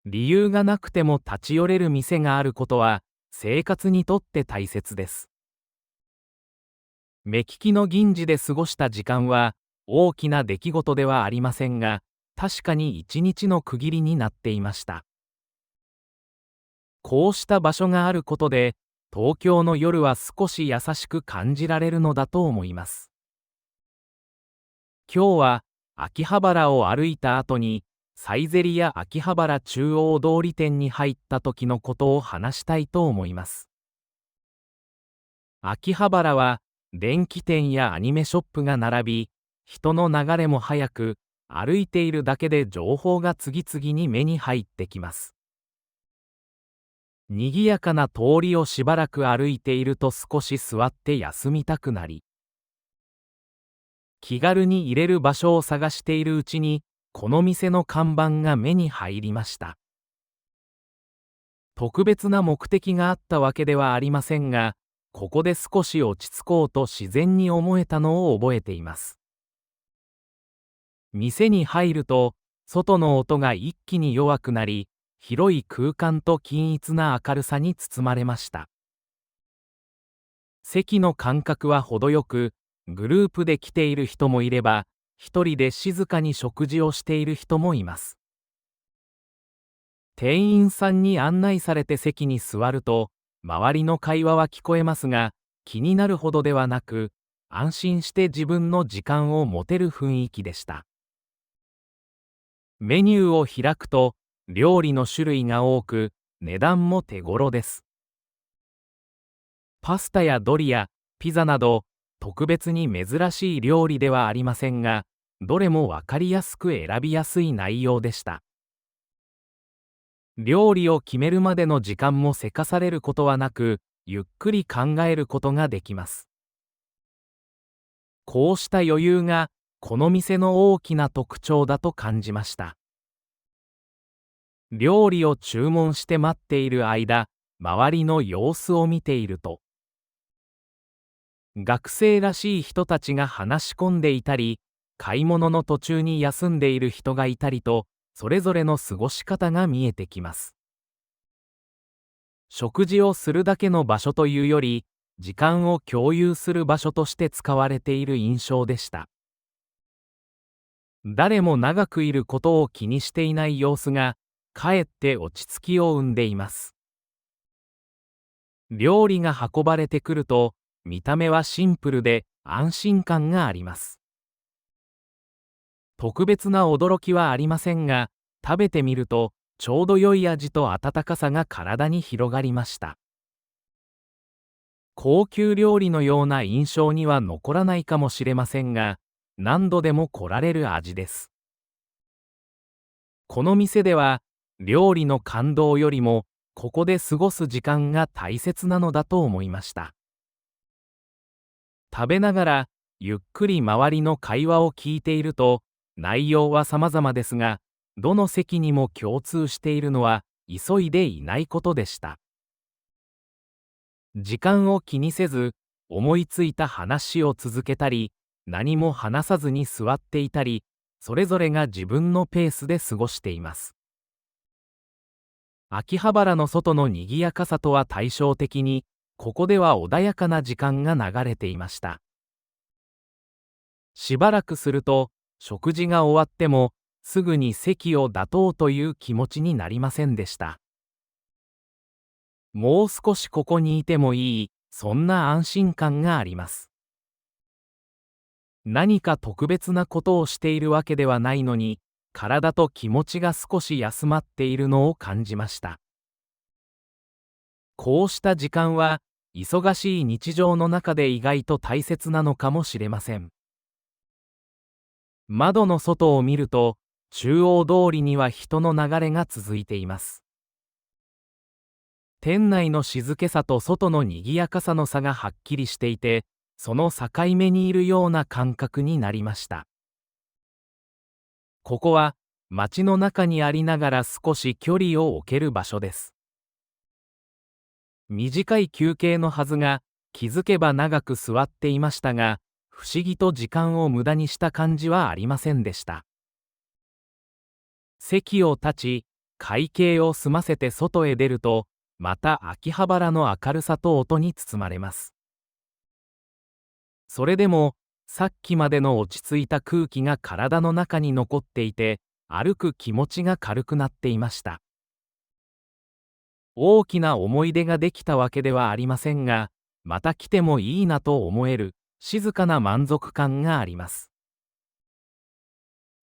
理由がなくても立ち寄れる店があることは、生活にとって大切です。目利きの銀次で過ごした時間は、大きな出来事ではありませんが、確かに一日の区切りになっていました。こうした場所があることで、東京の夜は少し優しく感じられるのだと思います。今日は秋葉原を歩いた後に、サイゼリヤ秋葉原中央通り店に入った時のことを話したいと思います。秋葉原は電気店やアニメショップが並び、人の流れも速く、歩いているだけで情報が次々に目に入ってきます。賑やかな通りをしばらく歩いていると少し座って休みたくなり、気軽に入れる場所を探しているうちに、この店の看板が目に入りました。特別な目的があったわけではありませんが、ここで少し落ち着こうと自然に思えたのを覚えています。店に入ると、外の音が一気に弱くなり、広い空間と均一な明るさに包まれました。席の間隔は程よく、グループで来ている人もいれば、一人で静かに食事をしている人もいます。店員さんに案内されて席に座ると、周りの会話は聞こえますが、気になるほどではなく、安心して自分の時間を持てる雰囲気でした。メニューを開くと、料理の種類が多く、値段も手頃です。パスタやドリア、ピザなど、特別に珍しい料理ではありませんが、どれもわかりやすく選びやすい内容でした。料理を決めるまでの時間もせかされることはなく、ゆっくり考えることができます。こうした余裕が、この店の大きな特徴だと感じました。料理を注文して待っている間、周りの様子を見ていると、学生らしい人たちが話し込んでいたり、買い物の途中に休んでいる人がいたりと、それぞれの過ごし方が見えてきます。食事をするだけの場所というより、時間を共有する場所として使われている印象でした。誰も長くいることを気にしていない様子が、かえって落ち着きを生んでいます。料理が運ばれてくると、見た目はシンプルで安心感があります。特別な驚きはありませんが、食べてみると、ちょうど良い味と温かさが体に広がりました。高級料理のような印象には残らないかもしれませんが、何度でも来られる味です。この店では、料理の感動よりも、ここで過ごす時間が大切なのだと思いました。食べながら、ゆっくり周りの会話を聞いていると、内容は様々ですが、どの席にも共通しているのは、急いでいないことでした。時間を気にせず、思いついた話を続けたり、何も話さずに座っていたり、それぞれが自分のペースで過ごしています。秋葉原の外の賑やかさとは対照的に、ここでは穏やかな時間が流れていました。しばらくすると、食事が終わっても、すぐに席を立とうという気持ちになりませんでした。もう少しここにいてもいい、そんな安心感があります。何か特別なことをしているわけではないのに、体と気持ちが少し休まっているのを感じました。こうした時間は、忙しい日常の中で意外と大切なのかもしれません。窓の外を見ると、中央通りには人の流れが続いています。店内の静けさと外の賑やかさの差がはっきりしていて、その境目にいるような感覚になりました。ここは、街の中にありながら少し距離を置ける場所です。短い休憩のはずが、気づけば長く座っていましたが、不思議と時間を無駄にした感じはありませんでした。席を立ち、会計を済ませて外へ出ると、また秋葉原の明るさと音に包まれます。それでも、さっきまでの落ち着いた空気が体の中に残っていて、歩く気持ちが軽くなっていました。大きな思い出ができたわけではありませんが、また来てもいいなと思える、静かな満足感があります。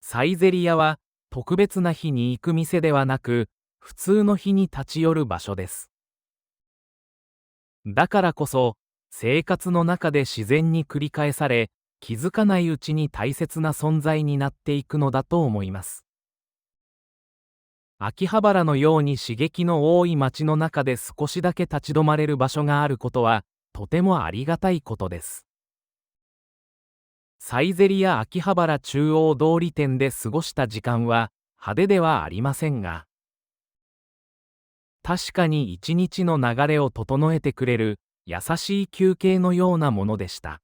サイゼリヤは、特別な日に行く店ではなく、普通の日に立ち寄る場所です。だからこそ、生活の中で自然に繰り返され、気づかないうちに大切な存在になっていくのだと思います。秋葉原のように刺激の多い街の中で少しだけ立ち止まれる場所があることは、とてもありがたいことです。サイゼリヤ秋葉原中央通り店で過ごした時間は派手ではありませんが、確かに一日の流れを整えてくれる優しい休憩のようなものでした。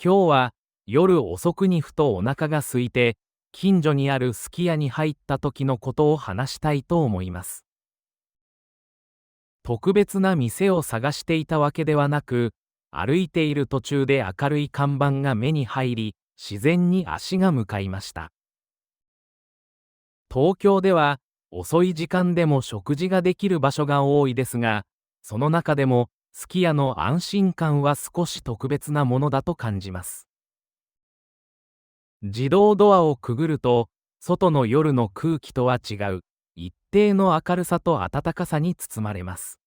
今日は夜遅くにふとお腹が空いて、近所にあるすき家に入った時のことを話したいと思います。特別な店を探していたわけではなく、歩いている途中で明るい看板が目に入り、自然に足が向かいました。東京では遅い時間でも食事ができる場所が多いですが、その中でもすき家の安心感は少し特別なものだと感じます。自動ドアをくぐると、外の夜の空気とは違う、一定の明るさと暖かさに包まれます。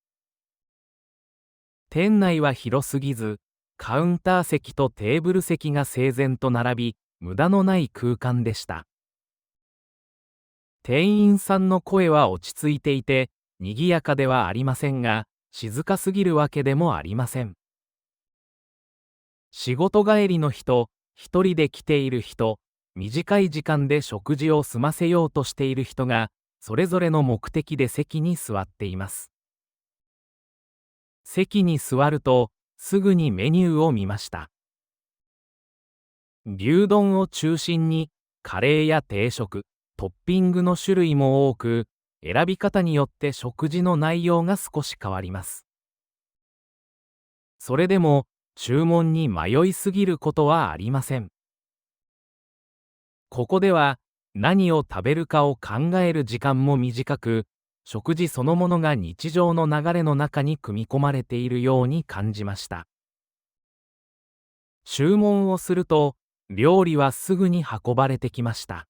店内は広すぎず、カウンター席とテーブル席が整然と並び、無駄のない空間でした。店員さんの声は落ち着いていて、賑やかではありませんが、静かすぎるわけでもありません。仕事帰りの人、一人で来ている人、短い時間で食事を済ませようとしている人が、それぞれの目的で席に座っています。席に座ると、すぐにメニューを見ました。牛丼を中心に、カレーや定食、トッピングの種類も多く、選び方によって食事の内容が少し変わります。それでも、注文に迷いすぎることはありません。ここでは、何を食べるかを考える時間も短く、食事そのものが日常の流れの中に組み込まれているように感じました。注文をすると、料理はすぐに運ばれてきました。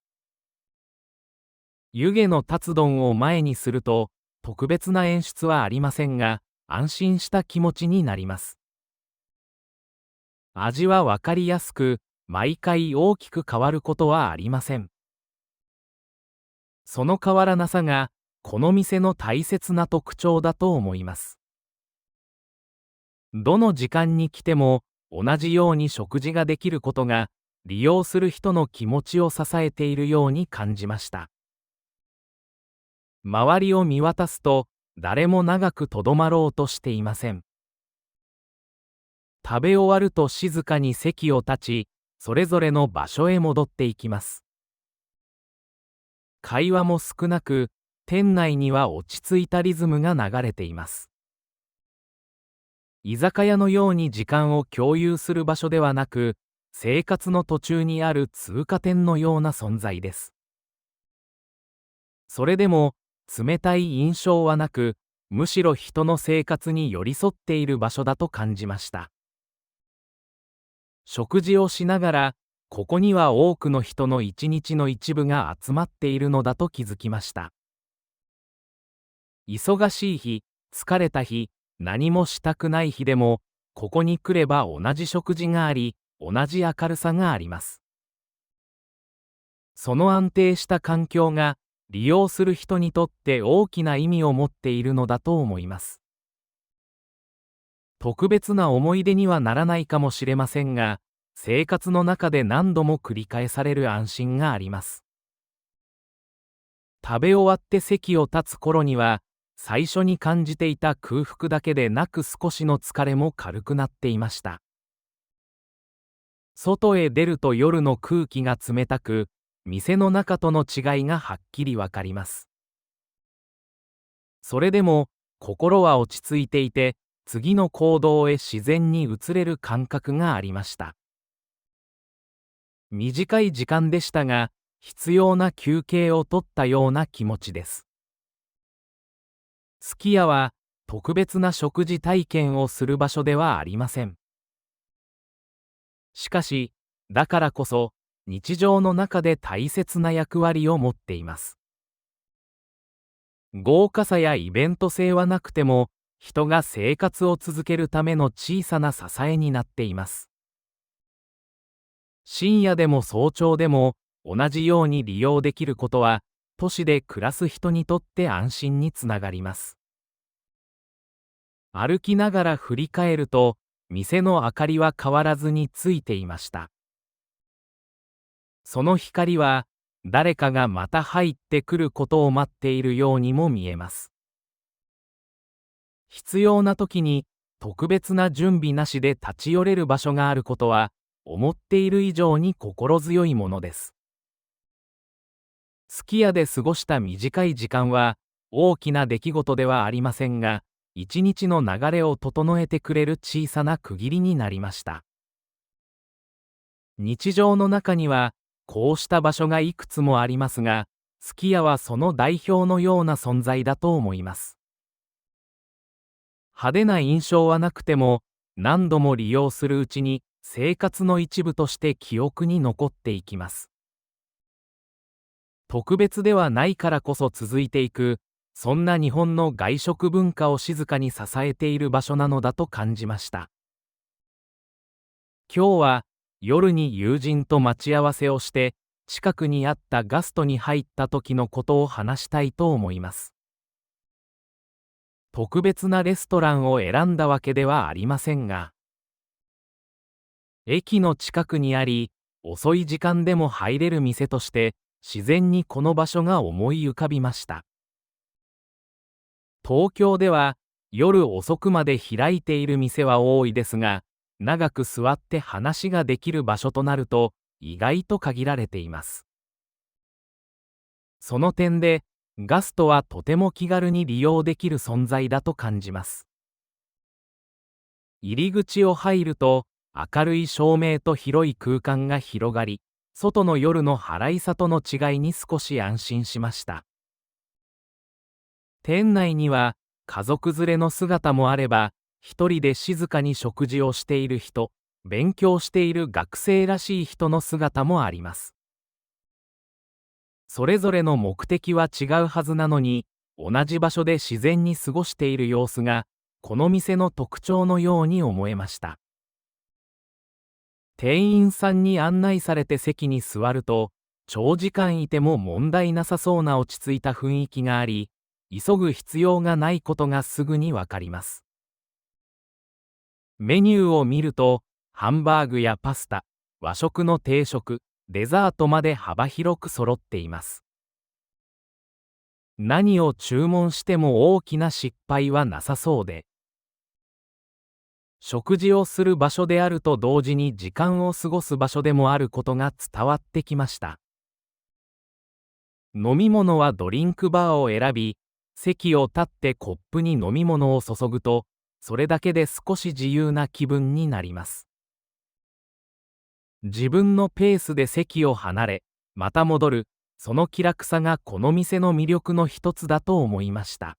湯気の立つ丼を前にすると、特別な演出はありませんが、安心した気持ちになります。味はわかりやすく、毎回大きく変わることはありません。その変わらなさが、この店の大切な特徴だと思います。どの時間に来ても、同じように食事ができることが、利用する人の気持ちを支えているように感じました。周りを見渡すと、誰も長くとどまろうとしていません。食べ終わると静かに席を立ち、それぞれの場所へ戻っていきます。会話も少なく、店内には落ち着いたリズムが流れています。居酒屋のように時間を共有する場所ではなく、生活の途中にある通過点のような存在です。それでも、冷たい印象はなく、むしろ人の生活に寄り添っている場所だと感じました。食事をしながら、ここには多くの人の一日の一部が集まっているのだと気づきました。忙しい日、疲れた日、何もしたくない日でも、ここに来れば同じ食事があり、同じ明るさがあります。その安定した環境が、利用する人にとって大きな意味を持っているのだと思います。特別な思い出にはならないかもしれませんが、生活の中で何度も繰り返される安心があります。食べ終わって席を立つ頃には、最初に感じていた空腹だけでなく少しの疲れも軽くなっていました。外へ出ると夜の空気が冷たく、店の中との違いがはっきりわかります。それでも、心は落ち着いていて、次の行動へ自然に移れる感覚がありました。短い時間でしたが、必要な休憩を取ったような気持ちです。すき家は、特別な食事体験をする場所ではありません。しかし、だからこそ、日常の中で大切な役割を持っています。豪華さやイベント性はなくても、人が生活を続けるための小さな支えになっています。深夜でも早朝でも、同じように利用できることは、都市で暮らす人にとって安心につながります。歩きながら振り返ると、店の明かりは変わらずについていました。その光は、誰かがまた入ってくることを待っているようにも見えます。必要な時に、特別な準備なしで立ち寄れる場所があることは、思っている以上に心強いものです。すき家で過ごした短い時間は、大きな出来事ではありませんが、一日の流れを整えてくれる小さな区切りになりました。日常の中には、こうした場所がいくつもありますが、すき家はその代表のような存在だと思います。派手な印象はなくても、何度も利用するうちに、生活の一部として記憶に残っていきます。特別ではないからこそ続いていく、そんな日本の外食文化を静かに支えている場所なのだと感じました。今日は夜に友人と待ち合わせをして、近くにあったガストに入った時のことを話したいと思います。特別なレストランを選んだわけではありませんが、駅の近くにあり、遅い時間でも入れる店として、自然にこの場所が思い浮かびました。東京では夜遅くまで開いている店は多いですが、長く座って話ができる場所となると意外と限られています。その点で、ガストはとても気軽に利用できる存在だと感じます。入り口を入ると、明るい照明と広い空間が広がり、外の夜の払いさとの違いに少し安心しました。店内には家族連れの姿もあれば、一人で静かに食事をしている人、勉強している学生らしい人の姿もあります。それぞれの目的は違うはずなのに、同じ場所で自然に過ごしている様子が、この店の特徴のように思えました。店員さんに案内されて席に座ると、長時間いても問題なさそうな落ち着いた雰囲気があり、急ぐ必要がないことがすぐにわかります。メニューを見ると、ハンバーグやパスタ、和食の定食、デザートまで幅広く揃っています。何を注文しても大きな失敗はなさそうで、食事をする場所であると同時に時間を過ごす場所でもあることが伝わってきました。飲み物はドリンクバーを選び、席を立ってコップに飲み物を注ぐと、それだけで少し自由な気分になります。自分のペースで席を離れ、また戻る、その気楽さがこの店の魅力の一つだと思いました。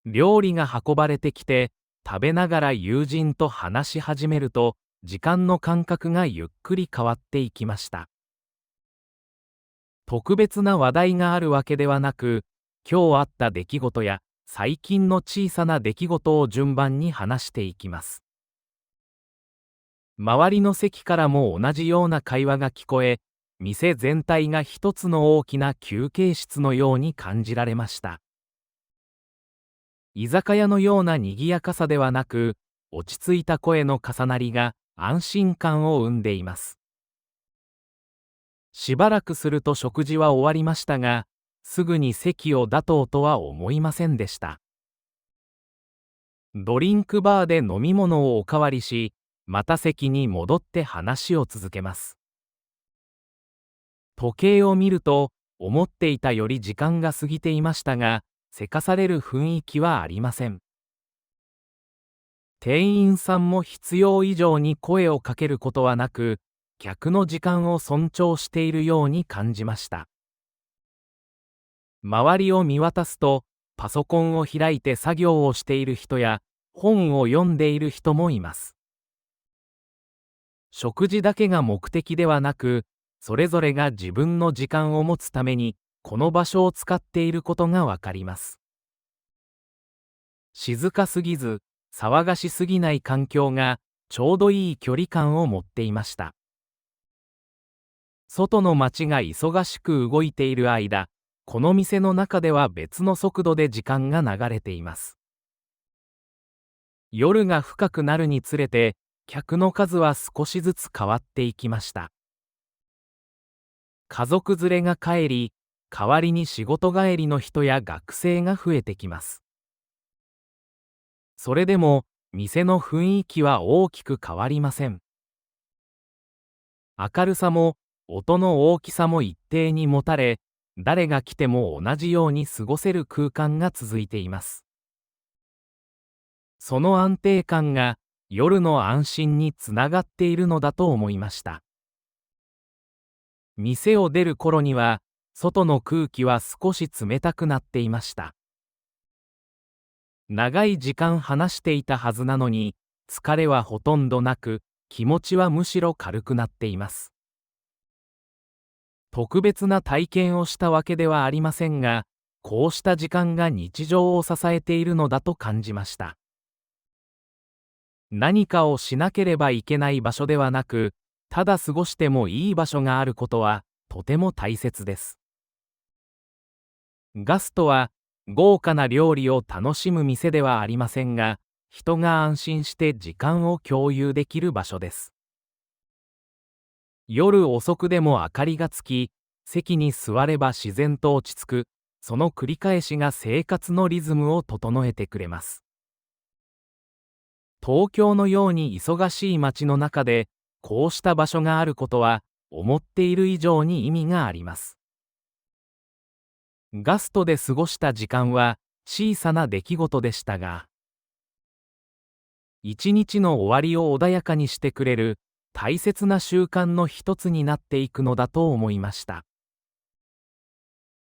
料理が運ばれてきて、食べながら友人と話し始めると、時間の感覚がゆっくり変わっていきました。特別な話題があるわけではなく、今日あった出来事や最近の小さな出来事を順番に話していきます。周りの席からも同じような会話が聞こえ、店全体が一つの大きな休憩室のように感じられました。居酒屋のような賑やかさではなく、落ち着いた声の重なりが安心感を生んでいます。しばらくすると食事は終わりましたが、すぐに席を立とうとは思いませんでした。ドリンクバーで飲み物をおかわりし、また席に戻って話を続けます。時計を見ると、思っていたより時間が過ぎていましたが、せかされる雰囲気はありません。店員さんも必要以上に声をかけることはなく、客の時間を尊重しているように感じました。周りを見渡すと、パソコンを開いて作業をしている人や、本を読んでいる人もいます。食事だけが目的ではなく、それぞれが自分の時間を持つために、この場所を使っていることがわかります。静かすぎず、騒がしすぎない環境が、ちょうどいい距離感を持っていました。外の街が忙しく動いている間、この店の中では別の速度で時間が流れています。夜が深くなるにつれて、客の数は少しずつ変わっていきました。家族連れが帰り、代わりに仕事帰りの人や学生が増えてきます。それでも、店の雰囲気は大きく変わりません。明るさも、音の大きさも一定に持たれ、誰が来ても同じように過ごせる空間が続いています。その安定感が、夜の安心につながっているのだと思いました。店を出る頃には、外の空気は少し冷たくなっていました。長い時間話していたはずなのに、疲れはほとんどなく、気持ちはむしろ軽くなっています。特別な体験をしたわけではありませんが、こうした時間が日常を支えているのだと感じました。何かをしなければいけない場所ではなく、ただ過ごしてもいい場所があることは、とても大切です。ガストは、豪華な料理を楽しむ店ではありませんが、人が安心して時間を共有できる場所です。夜遅くでも明かりがつき、席に座れば自然と落ち着く、その繰り返しが生活のリズムを整えてくれます。東京のように忙しい街の中で、こうした場所があることは、思っている以上に意味があります。ガストで過ごした時間は小さな出来事でしたが、一日の終わりを穏やかにしてくれる大切な習慣の一つになっていくのだと思いました。